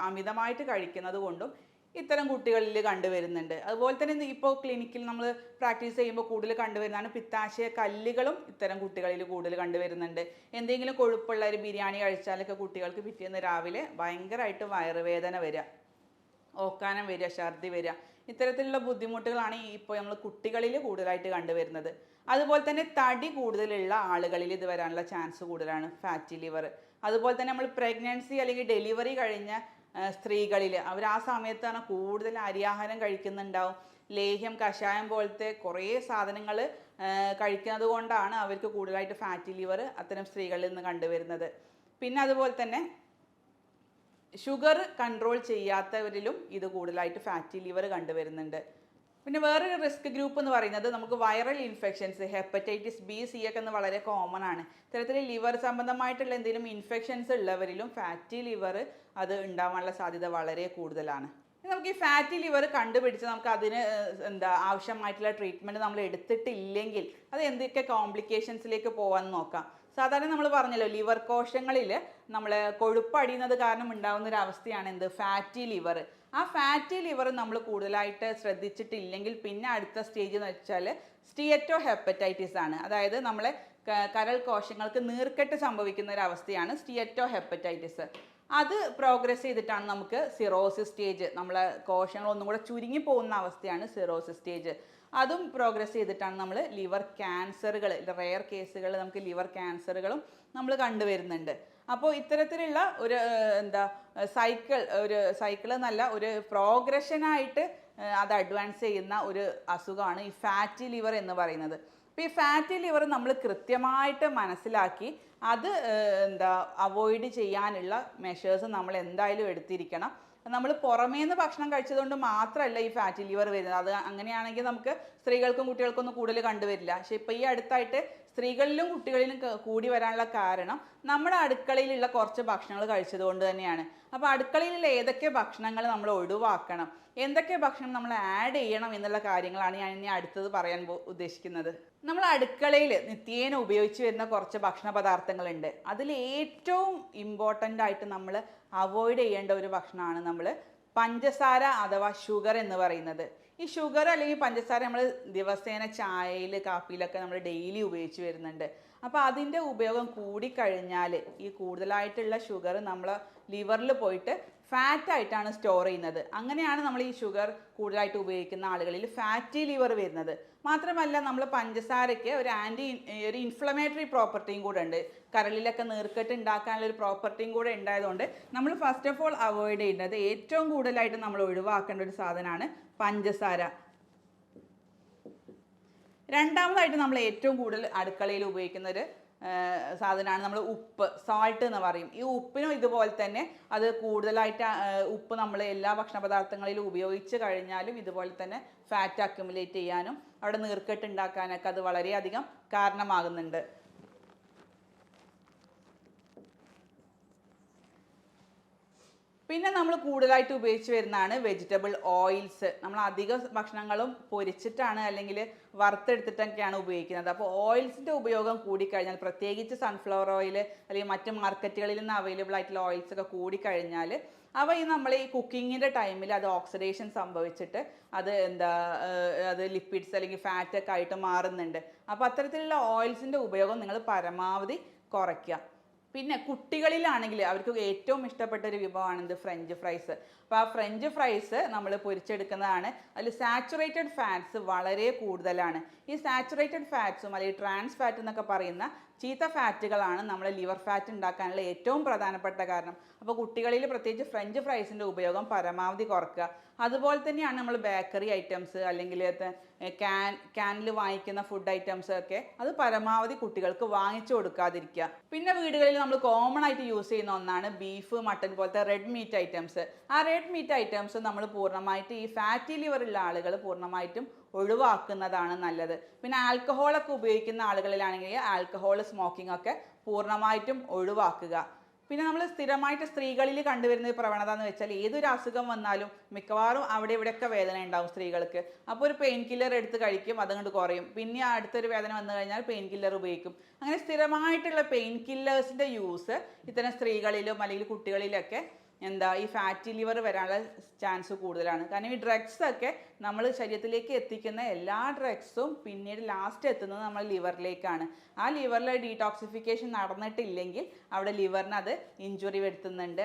[SPEAKER 1] അമിതമായിട്ട് കഴിക്കുന്നത് കൊണ്ടും ഇത്തരം കുട്ടികളിൽ കണ്ടുവരുന്നുണ്ട്. അതുപോലെ തന്നെ ഇപ്പോൾ ക്ലിനിക്കിൽ നമ്മൾ പ്രാക്ടീസ് ചെയ്യുമ്പോൾ കൂടുതൽ കണ്ടുവരുന്നതാണ് പിത്താശയ കല്ലുകളും ഇത്തരം കുട്ടികളിൽ കൂടുതൽ കണ്ടുവരുന്നുണ്ട്. എന്തെങ്കിലും കൊഴുപ്പുള്ള ഒരു ബിരിയാണി കഴിച്ചാലൊക്കെ കുട്ടികൾക്ക് പിറ്റേന്ന് രാവിലെ ഭയങ്കരമായിട്ട് വയറുവേദന വരിക, ഓക്കാനം വരിക, ഛർദി വരിക, ഇത്തരത്തിലുള്ള ബുദ്ധിമുട്ടുകളാണ് ഇപ്പോൾ നമ്മൾ കുട്ടികളിൽ കൂടുതലായിട്ട് കണ്ടുവരുന്നത്. അതുപോലെ തന്നെ തടി കൂടുതലുള്ള ആളുകളിൽ ഇത് വരാനുള്ള ചാൻസ് കൂടുതലാണ് ഫാറ്റി ലിവർ. അതുപോലെ തന്നെ നമ്മൾ പ്രഗ്നൻസി അല്ലെങ്കിൽ ഡെലിവറി കഴിഞ്ഞ സ്ത്രീകളിൽ അവർ ആ സമയത്താണ് കൂടുതൽ അരിയാഹാരം കഴിക്കുന്നുണ്ടാവും, ലേഹ്യം കഷായം പോലത്തെ കുറേ സാധനങ്ങൾ കഴിക്കുന്നത് കൊണ്ടാണ് അവർക്ക് കൂടുതലായിട്ട് ഫാറ്റി ലിവർ അത്തരം സ്ത്രീകളിൽ നിന്ന് കണ്ടുവരുന്നത്. പിന്നെ അതുപോലെ തന്നെ ഷുഗർ കൺട്രോൾ ചെയ്യാത്തവരിലും ഇത് കൂടുതലായിട്ട് ഫാറ്റി ലിവർ കണ്ടുവരുന്നുണ്ട്. പിന്നെ വേറൊരു റിസ്ക് ഗ്രൂപ്പ് എന്ന് പറയുന്നത് നമുക്ക് viral infections, hepatitis B, C ഒക്കെ എന്ന് വളരെ കോമൺ ആണ്. ഇത്തരത്തിൽ ലിവർ സംബന്ധമായിട്ടുള്ള എന്തെങ്കിലും ഇൻഫെക്ഷൻസ് ഉള്ളവരിലും ഫാറ്റി ലിവർ അത് ഉണ്ടാവാനുള്ള സാധ്യത വളരെ കൂടുതലാണ്. നമുക്ക് ഈ ഫാറ്റി ലിവർ കണ്ടുപിടിച്ച് നമുക്ക് അതിന് ആവശ്യമായിട്ടുള്ള ട്രീറ്റ്മെൻറ്റ് നമ്മൾ എടുത്തിട്ടില്ലെങ്കിൽ അത് എന്തൊക്കെ കോംപ്ലിക്കേഷൻസിലേക്ക് പോകാമെന്ന് നോക്കാം. സാധാരണ നമ്മൾ പറഞ്ഞല്ലോ, ലിവർ കോശങ്ങളിൽ നമ്മൾ കൊഴുപ്പ് അടിയുന്നത് കാരണം ഉണ്ടാകുന്ന ഒരു അവസ്ഥയാണ് ഫാറ്റി ലിവർ. ആ ഫാറ്റി ലിവർ നമ്മൾ കൂടുതലായിട്ട് ശ്രദ്ധിച്ചിട്ടില്ലെങ്കിൽ പിന്നെ അടുത്ത സ്റ്റേജ് എന്ന് വെച്ചാൽ സ്റ്റിയറ്റോ ഹെപ്പറ്റൈറ്റിസ് ആണ്. അതായത് നമ്മളെ കരൾ കോശങ്ങൾക്ക് നീർക്കെട്ട് സംഭവിക്കുന്ന ഒരു അവസ്ഥയാണ് സ്റ്റിയറ്റോ ഹെപ്പറ്റൈറ്റിസ്. അത് പ്രോഗ്രസ് ചെയ്തിട്ടാണ് നമുക്ക് സിറോസിസ് സ്റ്റേജ്, നമ്മളെ കോശങ്ങൾ ഒന്നും കൂടെ ചുരുങ്ങി പോകുന്ന അവസ്ഥയാണ് സിറോസിസ് സ്റ്റേജ്. അതും പ്രോഗ്രസ് ചെയ്തിട്ടാണ് നമ്മൾ ലിവർ ക്യാൻസറുകൾ, റെയർ കേസുകൾ നമുക്ക് ലിവർ ക്യാൻസറുകളും നമ്മൾ കണ്ടുവരുന്നുണ്ട്. അപ്പോൾ ഇത്തരത്തിലുള്ള ഒരു സൈക്കിൾ എന്നല്ല, ഒരു പ്രോഗ്രഷനായിട്ട് അത് അഡ്വാൻസ് ചെയ്യുന്ന ഒരു അസുഖമാണ് ഈ ഫാറ്റി ലിവർ എന്ന് പറയുന്നത്. അപ്പോൾ ഈ ഫാറ്റി ലിവർ നമ്മൾ കൃത്യമായിട്ട് മനസ്സിലാക്കി അത് അവോയ്ഡ് ചെയ്യാനുള്ള മെഷേഴ്സ് നമ്മൾ എന്തായാലും എടുത്തിരിക്കണം. നമ്മൾ പുറമേന്ന് ഭക്ഷണം കഴിച്ചതുകൊണ്ട് മാത്രമല്ല ഈ ഫാറ്റി ലിവർ വരുന്നത്. അത് അങ്ങനെയാണെങ്കിൽ നമുക്ക് സ്ത്രീകൾക്കും കുട്ടികൾക്കും ഒന്നും കൂടുതൽ കണ്ടുവരില്ല. പക്ഷേ ഇപ്പോൾ ഈ അടുത്തായിട്ട് സ്ത്രീകളിലും കുട്ടികളിലും കൂടി വരാനുള്ള കാരണം നമ്മുടെ അടുക്കളയിലുള്ള കുറച്ച് ഭക്ഷണങ്ങൾ കഴിച്ചത് കൊണ്ട് തന്നെയാണ്. അപ്പോൾ അടുക്കളയിലുള്ള ഏതൊക്കെ ഭക്ഷണങ്ങൾ നമ്മൾ ഒഴിവാക്കണം, എന്തൊക്കെ ഭക്ഷണം നമ്മൾ ആഡ് ചെയ്യണം എന്നുള്ള കാര്യങ്ങളാണ് ഞാൻ ഇനി അടുത്തത് പറയാൻ ഉദ്ദേശിക്കുന്നത്. നമ്മൾ അടുക്കളയിൽ നിത്യേന ഉപയോഗിച്ച് വരുന്ന കുറച്ച് ഭക്ഷണ പദാർത്ഥങ്ങളുണ്ട്. അതിൽ ഏറ്റവും ഇമ്പോർട്ടൻ്റ് ആയിട്ട് നമ്മൾ അവോയ്ഡ് ചെയ്യേണ്ട ഒരു ഭക്ഷണമാണ് നമ്മൾ പഞ്ചസാര അഥവാ ഷുഗർ എന്ന് പറയുന്നത്. ഈ ഷുഗർ അല്ലെങ്കിൽ പഞ്ചസാര നമ്മൾ ദിവസേന ചായയിൽ കാപ്പിയിലൊക്കെ നമ്മൾ ഡെയിലി ഉപയോഗിച്ച് വരുന്നുണ്ട്. അപ്പോൾ അതിൻ്റെ ഉപയോഗം കൂടിക്കഴിഞ്ഞാൽ ഈ കൂടുതലായിട്ടുള്ള ഷുഗർ നമ്മൾ ലിവറിൽ പോയിട്ട് ഫാറ്റായിട്ടാണ് സ്റ്റോർ ചെയ്യുന്നത്. അങ്ങനെയാണ് നമ്മൾ ഈ ഷുഗർ കൂടുതലായിട്ട് ഉപയോഗിക്കുന്ന ആളുകളിൽ ഫാറ്റി ലിവർ വരുന്നത്. മാത്രമല്ല നമ്മൾ പഞ്ചസാരയ്ക്ക് ഒരു ഇൻഫ്ലമേറ്ററി പ്രോപ്പർട്ടിയും കൂടെ ഉണ്ട്. കരളിലൊക്കെ നീർക്കെട്ട് ഉണ്ടാക്കാനുള്ള ഒരു പ്രോപ്പർട്ടിയും കൂടെ ഉണ്ടായതുകൊണ്ട് നമ്മൾ ഫസ്റ്റ് ഓഫ് ഓൾ അവോയ്ഡ് ചെയ്യേണ്ടത്, ഏറ്റവും കൂടുതലായിട്ട് നമ്മൾ ഒഴിവാക്കേണ്ട ഒരു സാധനമാണ് പഞ്ചസാര. രണ്ടാമതായിട്ട് നമ്മൾ ഏറ്റവും കൂടുതൽ അടുക്കളയിൽ ഉപയോഗിക്കുന്ന ഒരു സാധനമാണ് നമ്മൾ ഉപ്പ്, സാൾട്ട് എന്ന് പറയും. ഈ ഉപ്പിനും ഇതുപോലെ തന്നെ അത് കൂടുതലായിട്ട് ഉപ്പ് നമ്മൾ എല്ലാ ഭക്ഷണ പദാർത്ഥങ്ങളിലും ഉപയോഗിച്ച് കഴിഞ്ഞാലും ഇതുപോലെ തന്നെ ഫാറ്റ് അക്യുമുലേറ്റ് ചെയ്യാനും അവിടെ നീർക്കെട്ട് ഉണ്ടാക്കാനൊക്കെ അത് വളരെയധികം കാരണമാകുന്നുണ്ട്. പിന്നെ നമ്മൾ കൂടുതലായിട്ട് ഉപയോഗിച്ച് വരുന്നതാണ് വെജിറ്റബിൾ ഓയിൽസ്. നമ്മൾ അധിക ഭക്ഷണങ്ങളും പൊരിച്ചിട്ടാണ് അല്ലെങ്കിൽ വറുത്തെടുത്തിട്ടൊക്കെയാണ് ഉപയോഗിക്കുന്നത്. അപ്പോൾ ഓയിൽസിൻ്റെ ഉപയോഗം കൂടിക്കഴിഞ്ഞാൽ, പ്രത്യേകിച്ച് സൺഫ്ലവർ ഓയിൽ അല്ലെങ്കിൽ മറ്റ് മാർക്കറ്റുകളിൽ നിന്ന് അവൈലബിൾ ആയിട്ടുള്ള ഓയിൽസ് ഒക്കെ കൂടിക്കഴിഞ്ഞാൽ അവ നമ്മൾ ഈ കുക്കിങ്ങിൻ്റെ ടൈമിൽ അത് ഓക്സിഡേഷൻ സംഭവിച്ചിട്ട് അത് ലിപ്പിഡ്സ് അല്ലെങ്കിൽ ഫാറ്റ് ഒക്കെ ആയിട്ട് മാറുന്നുണ്ട്. അപ്പോൾ അത്തരത്തിലുള്ള ഓയിൽസിൻ്റെ ഉപയോഗം നിങ്ങൾ പരമാവധി കുറയ്ക്കുക. പിന്നെ കുട്ടികളിലാണെങ്കിൽ അവർക്ക് ഏറ്റവും ഇഷ്ടപ്പെട്ട ഒരു വിഭവമാണ് ഫ്രഞ്ച് ഫ്രൈസ്. അപ്പോൾ ആ ഫ്രഞ്ച് ഫ്രൈസ് നമ്മൾ പൊരിച്ചെടുക്കുന്നതാണ്. അതിൽ സാച്ചുറേറ്റഡ് ഫാറ്റ്സ് വളരെ കൂടുതലാണ്. ഈ സാച്ചുറേറ്റഡ് ഫാറ്റ്സും അല്ലെങ്കിൽ ട്രാൻസ് ഫാറ്റ് എന്നൊക്കെ പറയുന്ന ചീത്ത ഫാറ്റുകളാണ് നമ്മുടെ ലിവർ ഫാറ്റ് ഉണ്ടാക്കാനുള്ള ഏറ്റവും പ്രധാനപ്പെട്ട കാരണം. അപ്പോൾ കുട്ടികളിൽ പ്രത്യേകിച്ച് ഫ്രഞ്ച് ഫ്രൈസിൻ്റെ ഉപയോഗം പരമാവധി കുറയ്ക്കുക. അതുപോലെ തന്നെയാണ് നമ്മൾ ബേക്കറി ഐറ്റംസ് അല്ലെങ്കിൽ ക്യാനിൽ വാങ്ങിക്കുന്ന ഫുഡ് ഐറ്റംസ് ഒക്കെ അത് പരമാവധി കുട്ടികൾക്ക് വാങ്ങിച്ചു കൊടുക്കാതിരിക്കുക. പിന്നെ വീടുകളിൽ നമ്മൾ കോമൺ ആയിട്ട് യൂസ് ചെയ്യുന്ന ഒന്നാണ് ബീഫ്, മട്ടൻ പോലത്തെ റെഡ് മീറ്റ് ഐറ്റംസ്. ആ റെഡ് മീറ്റ് ഐറ്റംസ് നമ്മൾ പൂർണ്ണമായിട്ട് ഈ ഫാറ്റി ലിവർ ഉള്ള ആളുകൾ പൂർണ്ണമായിട്ടും ഒഴിവാക്കുന്നതാണ് നല്ലത്. പിന്നെ ആൽക്കഹോളൊക്കെ ഉപയോഗിക്കുന്ന ആളുകളിലാണെങ്കിൽ ആൽക്കഹോൾ, സ്മോക്കിംഗ് ഒക്കെ പൂർണ്ണമായിട്ടും ഒഴിവാക്കുക. പിന്നെ നമ്മൾ സ്ഥിരമായിട്ട് സ്ത്രീകളിൽ കണ്ടുവരുന്ന പ്രവണത എന്ന് വെച്ചാൽ ഏതൊരു അസുഖം വന്നാലും മിക്കവാറും അവിടെ ഇവിടെയൊക്കെ വേദന ഉണ്ടാവും സ്ത്രീകൾക്ക്. അപ്പോൾ ഒരു പെയിൻ കില്ലർ എടുത്ത് കഴിക്കും, അതുകൊണ്ട് കുറയും. പിന്നെ അടുത്തൊരു വേദന വന്നു കഴിഞ്ഞാൽ പെയിൻ കില്ലർ ഉപയോഗിക്കും. അങ്ങനെ സ്ഥിരമായിട്ടുള്ള പെയിൻ കില്ലേഴ്സിൻ്റെ യൂസ് ഇത്തരം സ്ത്രീകളിലും അല്ലെങ്കിൽ കുട്ടികളിലൊക്കെ ഈ ഫാറ്റി ലിവർ വരാനുള്ള ചാൻസ് കൂടുതലാണ്. കാരണം ഈ ഡ്രഗ്സ് ഒക്കെ നമ്മൾ ശരീരത്തിലേക്ക് എത്തിക്കുന്ന എല്ലാ ഡ്രഗ്സും പിന്നീട് ലാസ്റ്റ് എത്തുന്നത് നമ്മൾ ലിവറിലേക്കാണ്. ആ ലിവറിൽ ഡീടോക്സിഫിക്കേഷൻ നടന്നിട്ടില്ലെങ്കിൽ അവിടെ ലിവറിന് അത് ഇഞ്ചുറി വരുത്തുന്നുണ്ട്,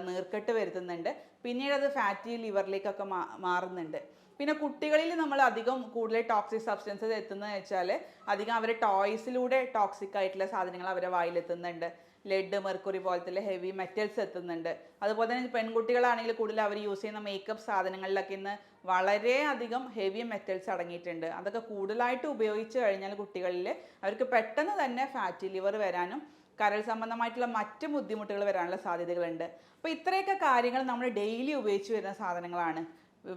[SPEAKER 1] നീർക്കെട്ട് വരുത്തുന്നുണ്ട്. പിന്നീട് അത് ഫാറ്റി ലിവറിലേക്കൊക്കെ മാറുന്നുണ്ട്. പിന്നെ കുട്ടികളിൽ നമ്മൾ അധികം കൂടുതൽ ടോക്സിക് സബ്സ്റ്റൻസസ് എത്തുന്നതെന്ന് വെച്ചാൽ അധികം അവരെ ടോയ്സിലൂടെ ടോക്സിക് ആയിട്ടുള്ള സാധനങ്ങൾ അവരെ വായിലെത്തുന്നുണ്ട്. ലെഡ്, മെർക്കുറി പോലത്തെ ഹെവി മെറ്റൽസ് എത്തുന്നുണ്ട്. അതുപോലെ തന്നെ പെൺകുട്ടികളാണെങ്കിൽ കൂടുതൽ അവർ യൂസ് ചെയ്യുന്ന മേക്കപ്പ് സാധനങ്ങളിലൊക്കെ ഇന്ന് വളരെയധികം ഹെവി മെറ്റൽസ് അടങ്ങിയിട്ടുണ്ട്. അതൊക്കെ കൂടുതലായിട്ട് ഉപയോഗിച്ച് കഴിഞ്ഞാൽ കുട്ടികളിൽ അവർക്ക് പെട്ടെന്ന് തന്നെ ഫാറ്റി ലിവർ വരാനും കരൾ സംബന്ധമായിട്ടുള്ള മറ്റ് ബുദ്ധിമുട്ടുകൾ വരാനുള്ള സാധ്യതകളുണ്ട്. അപ്പോൾ ഇത്രയൊക്കെ കാര്യങ്ങൾ നമ്മൾ ഡെയിലി ഉപയോഗിച്ച് വരുന്ന സാധനങ്ങളാണ്.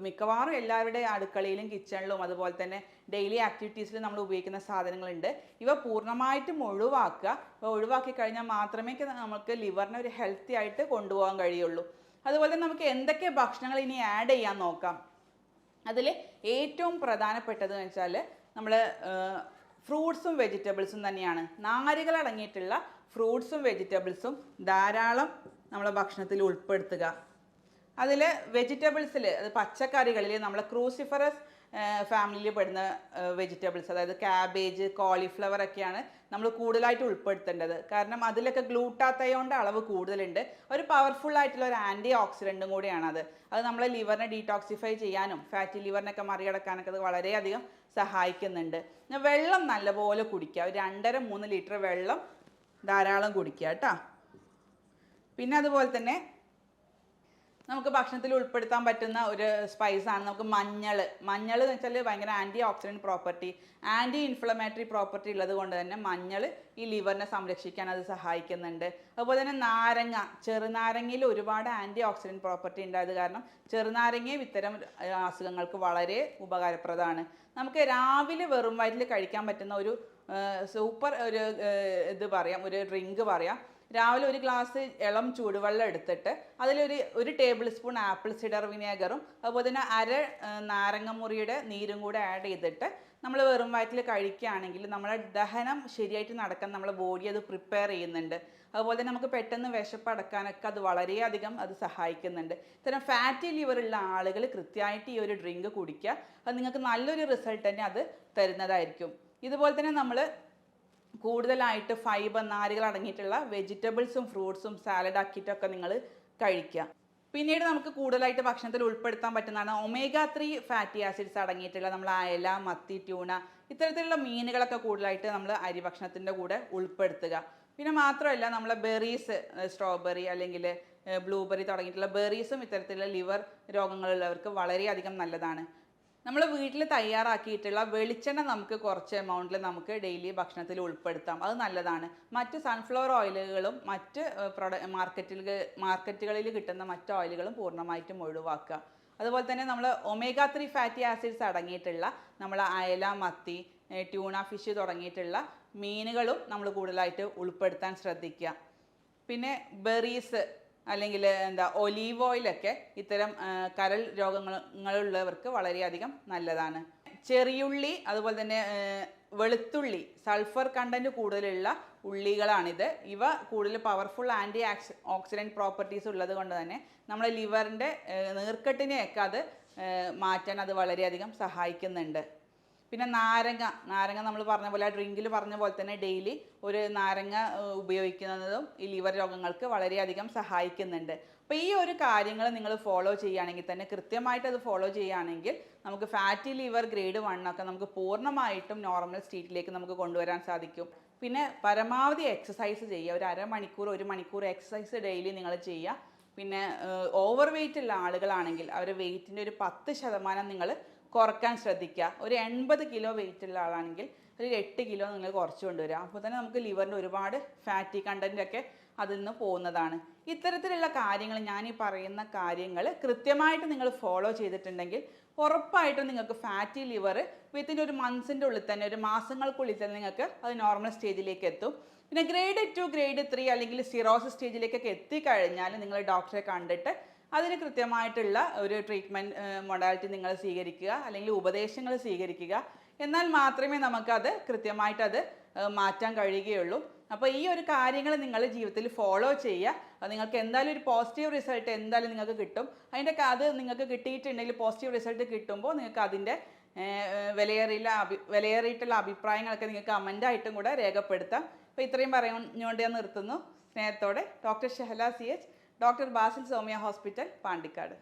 [SPEAKER 1] മിക്കവാറും എല്ലാവരുടെ അടുക്കളയിലും കിച്ചണിലും അതുപോലെ തന്നെ ഡെയിലി ആക്ടിവിറ്റീസിലും നമ്മൾ ഉപയോഗിക്കുന്ന സാധനങ്ങളുണ്ട്. ഇവ പൂർണ്ണമായിട്ടും ഒഴിവാക്കുക. അപ്പോൾ ഒഴിവാക്കി കഴിഞ്ഞാൽ മാത്രമേ നമുക്ക് ലിവറിനെ ഒരു ഹെൽത്തി ആയിട്ട് കൊണ്ടുപോകാൻ കഴിയുള്ളൂ. അതുപോലെ തന്നെ നമുക്ക് എന്തൊക്കെ ഭക്ഷണങ്ങൾ ഇനി ആഡ് ചെയ്യാൻ നോക്കാം. അതിൽ ഏറ്റവും പ്രധാനപ്പെട്ടത് എന്ന് വെച്ചാൽ നമ്മൾ ഫ്രൂട്ട്സും വെജിറ്റബിൾസും തന്നെയാണ്. നാരുകൾ അടങ്ങിയിട്ടുള്ള ഫ്രൂട്ട്സും വെജിറ്റബിൾസും ധാരാളം നമ്മളെ ഭക്ഷണത്തിൽ ഉൾപ്പെടുത്തുക. അതിൽ വെജിറ്റബിൾസിൽ, അത് പച്ചക്കറികളിൽ നമ്മൾ ക്രൂസിഫറസ് ഫാമിലിയിൽ പെടുന്ന വെജിറ്റബിൾസ്, അതായത് ക്യാബേജ്, കോളിഫ്ലവർ ഒക്കെയാണ് നമ്മൾ കൂടുതലായിട്ട് ഉൾപ്പെടുത്തേണ്ടത്. കാരണം അതിലൊക്കെ ഗ്ലൂട്ടാത്തയോണിൻ്റെ അളവ് കൂടുതലുണ്ട്. ഒരു പവർഫുൾ ആയിട്ടുള്ള ഒരു ആൻറ്റി ഓക്സിഡൻറ്റും കൂടിയാണ് അത് നമ്മളെ ലിവറിനെ ഡീടോക്സിഫൈ ചെയ്യാനും ഫാറ്റി ലിവറിനൊക്കെ മറികടക്കാനൊക്കെ അത് വളരെയധികം സഹായിക്കുന്നുണ്ട്. വെള്ളം നല്ലപോലെ കുടിക്കുക. ഒരു 2.5-3 ലിറ്റർ വെള്ളം ധാരാളം കുടിക്കുക കേട്ടോ. പിന്നെ അതുപോലെ തന്നെ നമുക്ക് ഭക്ഷണത്തിൽ ഉൾപ്പെടുത്താൻ പറ്റുന്ന ഒരു സ്പൈസാണ് നമുക്ക് മഞ്ഞൾ. മഞ്ഞൾ എന്ന് വെച്ചാൽ ഭയങ്കര antioxidant property, anti inflammatory property ഉള്ളത് കൊണ്ട് തന്നെ മഞ്ഞൾ ഈ ലിവറിനെ സംരക്ഷിക്കാൻ അത് സഹായിക്കുന്നുണ്ട്. അതുപോലെ തന്നെ നാരങ്ങ, ചെറുനാരങ്ങയിൽ ഒരുപാട് ആൻറ്റി ഓക്സിഡൻറ്റ് പ്രോപ്പർട്ടി ഉണ്ടായത് കാരണം ചെറുനാരങ്ങയും ഇത്തരം അസുഖങ്ങൾക്ക് വളരെ ഉപകാരപ്രദമാണ്. നമുക്ക് രാവിലെ വെറും വയറ്റിൽ കഴിക്കാൻ പറ്റുന്ന ഒരു സൂപ്പർ ഒരു ഡ്രിങ്ക് പറയാം. രാവിലെ ഒരു ഗ്ലാസ് ഇളം ചൂടുവെള്ളം എടുത്തിട്ട് അതിലൊരു ടേബിൾ സ്പൂൺ ആപ്പിൾ സിഡർ വിനേഗറും അതുപോലെ തന്നെ നാരങ്ങമുറിയുടെ നീരും കൂടെ ആഡ് ചെയ്തിട്ട് നമ്മൾ വെറും വയറ്റിൽ കഴിക്കുകയാണെങ്കിൽ നമ്മളെ ദഹനം ശരിയായിട്ട് നടക്കാൻ നമ്മളെ ബോഡി അത് പ്രിപ്പയർ ചെയ്യുന്നുണ്ട്. അതുപോലെ തന്നെ നമുക്ക് പെട്ടെന്ന് വിശപ്പ് അടക്കാനൊക്കെ അത് വളരെയധികം അത് സഹായിക്കുന്നുണ്ട്. ഇത്തരം ഫാറ്റി ലിവർ ഉള്ള ആളുകൾ കൃത്യമായിട്ട് ഈ ഒരു ഡ്രിങ്ക് കുടിക്കുക. അത് നിങ്ങൾക്ക് നല്ലൊരു റിസൾട്ട് തന്നെ അത് തരുന്നതായിരിക്കും. ഇതുപോലെ തന്നെ നമ്മൾ കൂടുതലായിട്ട് ഫൈബർ, നാരുകൾ അടങ്ങിയിട്ടുള്ള വെജിറ്റബിൾസും ഫ്രൂട്ട്സും സാലഡ് ആക്കിയിട്ടൊക്കെ നിങ്ങൾ കഴിക്കുക. പിന്നീട് നമുക്ക് കൂടുതലായിട്ട് ഭക്ഷണത്തിൽ ഉൾപ്പെടുത്താൻ പറ്റുന്നതാണ് ഒമേഗ-3 ഫാറ്റി ആസിഡ്സ് അടങ്ങിയിട്ടുള്ള നമ്മൾ അയല, മത്തി, ട്യൂണ ഇത്തരത്തിലുള്ള മീനുകളൊക്കെ കൂടുതലായിട്ട് നമ്മൾ അരി ഭക്ഷണത്തിൻ്റെ കൂടെ ഉൾപ്പെടുത്തുക. പിന്നെ മാത്രമല്ല നമ്മളെ ബെറീസ്, സ്ട്രോബെറി അല്ലെങ്കിൽ ബ്ലൂബെറി തുടങ്ങിയിട്ടുള്ള ബെറീസും ഇത്തരത്തിലുള്ള ലിവർ രോഗങ്ങളുള്ളവർക്ക് വളരെയധികം നല്ലതാണ്. നമ്മൾ വീട്ടിൽ തയ്യാറാക്കിയിട്ടുള്ള വെളിച്ചെണ്ണ നമുക്ക് കുറച്ച് എമൗണ്ടിൽ നമുക്ക് ഡെയിലി ഭക്ഷണത്തിൽ ഉൾപ്പെടുത്താം. അത് നല്ലതാണ്. മറ്റ് സൺഫ്ലവർ ഓയിലുകളും മറ്റ് മാർക്കറ്റുകളിൽ കിട്ടുന്ന മറ്റ് ഓയിലുകളും പൂർണ്ണമായിട്ടും ഒഴിവാക്കുക. അതുപോലെ തന്നെ നമ്മൾ ഒമേഗ 3 ഫാറ്റി ആസിഡ്സ് അടങ്ങിയിട്ടുള്ള നമ്മൾ അയല, മത്തി, ട്യൂണ ഫിഷ് തുടങ്ങിയിട്ടുള്ള മീനുകളും നമ്മൾ കൂടുതലായിട്ട് ഉൾപ്പെടുത്താൻ ശ്രദ്ധിക്കുക. പിന്നെ ബെറീസ് അല്ലെങ്കിൽ ഒലീവ് ഓയിലൊക്കെ ഇത്തരം കരൾ രോഗങ്ങളുള്ളവർക്ക് വളരെയധികം നല്ലതാണ്. ചെറിയുള്ളി, അതുപോലെ തന്നെ വെളുത്തുള്ളി, സൾഫർ കണ്ടന്റ് കൂടുതലുള്ള ഉള്ളികളാണിത്. ഇവ കൂടുതൽ പവർഫുൾ ആൻറ്റി ഓക്സിഡൻറ്റ് പ്രോപ്പർട്ടീസ് ഉള്ളത് കൊണ്ട് തന്നെ നമ്മുടെ ലിവറിൻ്റെ നീർക്കെട്ടിനെയൊക്കെ അത് മാറ്റാൻ അത് വളരെയധികം സഹായിക്കുന്നുണ്ട്. പിന്നെ നാരങ്ങ നമ്മൾ പറഞ്ഞ പോലെ ഡ്രിങ്കിൽ പറഞ്ഞ പോലെ തന്നെ ഡെയിലി ഒരു നാരങ്ങ ഉപയോഗിക്കുന്നതും ഈ ലിവർ രോഗങ്ങൾക്ക് വളരെയധികം സഹായിക്കുന്നുണ്ട്. അപ്പോൾ ഈ ഒരു കാര്യങ്ങൾ നിങ്ങൾ ഫോളോ ചെയ്യുകയാണെങ്കിൽ തന്നെ, കൃത്യമായിട്ട് അത് ഫോളോ ചെയ്യുകയാണെങ്കിൽ നമുക്ക് ഫാറ്റി ലിവർ ഗ്രേഡ് 1 ഒക്കെ നമുക്ക് പൂർണ്ണമായിട്ടും നോർമൽ സ്റ്റേറ്റിലേക്ക് നമുക്ക് കൊണ്ടുവരാൻ സാധിക്കും. പിന്നെ പരമാവധി എക്സസൈസ് ചെയ്യുക. ഒരു അരമണിക്കൂർ 1 മണിക്കൂർ എക്സസൈസ് ഡെയിലി നിങ്ങൾ ചെയ്യുക. പിന്നെ ഓവർ വെയിറ്റ് ഉള്ള ആളുകളാണെങ്കിൽ അവരുടെ വെയിറ്റിൻ്റെ ഒരു 10% നിങ്ങൾ കുറക്കാൻ ശ്രദ്ധിക്കുക. ഒരു 80 കിലോ വെയിറ്റ് ഉള്ള ആളാണെങ്കിൽ ഒരു 8 കിലോ നിങ്ങൾ കുറച്ച് കൊണ്ടുവരിക. അപ്പോൾ തന്നെ നമുക്ക് ലിവറിൻ്റെ ഒരുപാട് ഫാറ്റി കണ്ടൻറ്റൊക്കെ അതിൽ നിന്ന് പോകുന്നതാണ്. ഇത്തരത്തിലുള്ള കാര്യങ്ങൾ, ഞാൻ ഈ പറയുന്ന കാര്യങ്ങൾ കൃത്യമായിട്ട് നിങ്ങൾ ഫോളോ ചെയ്തിട്ടുണ്ടെങ്കിൽ ഉറപ്പായിട്ടും നിങ്ങൾക്ക് ഫാറ്റി ലിവർ വിത്തിൻ ഒരു മന്ത്സിൻ്റെ ഉള്ളിൽ തന്നെ, ഒരു മാസങ്ങൾക്കുള്ളിൽ തന്നെ നിങ്ങൾക്ക് അത് നോർമൽ സ്റ്റേജിലേക്ക് എത്തും. പിന്നെ ഗ്രേഡ് 2, ഗ്രേഡ് 3 അല്ലെങ്കിൽ സിറോസിസ് സ്റ്റേജിലേക്കൊക്കെ എത്തിക്കഴിഞ്ഞാൽ നിങ്ങൾ ഡോക്ടറെ കണ്ടിട്ട് അതിന് കൃത്യമായിട്ടുള്ള ഒരു ട്രീറ്റ്മെൻറ്റ് മൊഡാലിറ്റി നിങ്ങൾ സ്വീകരിക്കുക, അല്ലെങ്കിൽ ഉപദേശങ്ങൾ സ്വീകരിക്കുക. എന്നാൽ മാത്രമേ നമുക്കത് കൃത്യമായിട്ടത് മാറ്റാൻ കഴിയുകയുള്ളൂ. അപ്പോൾ ഈ ഒരു കാര്യങ്ങൾ നിങ്ങൾ ജീവിതത്തിൽ ഫോളോ ചെയ്യുക. നിങ്ങൾക്ക് എന്തായാലും ഒരു പോസിറ്റീവ് റിസൾട്ട് എന്തായാലും നിങ്ങൾക്ക് കിട്ടും. അത് നിങ്ങൾക്ക് കിട്ടിയിട്ടുണ്ടെങ്കിൽ, പോസിറ്റീവ് റിസൾട്ട് കിട്ടുമ്പോൾ നിങ്ങൾക്ക് അതിൻ്റെ വിലയേറിയിട്ടുള്ള അഭിപ്രായങ്ങളൊക്കെ നിങ്ങൾക്ക് കമൻ്റായിട്ടും കൂടെ രേഖപ്പെടുത്താം. അപ്പോൾ ഇത്രയും പറഞ്ഞുകൊണ്ട് ഞാൻ നിർത്തുന്നു. സ്നേഹത്തോടെ doctor Shahala CH, doctor Basil Somiya hospital, Pandikkad.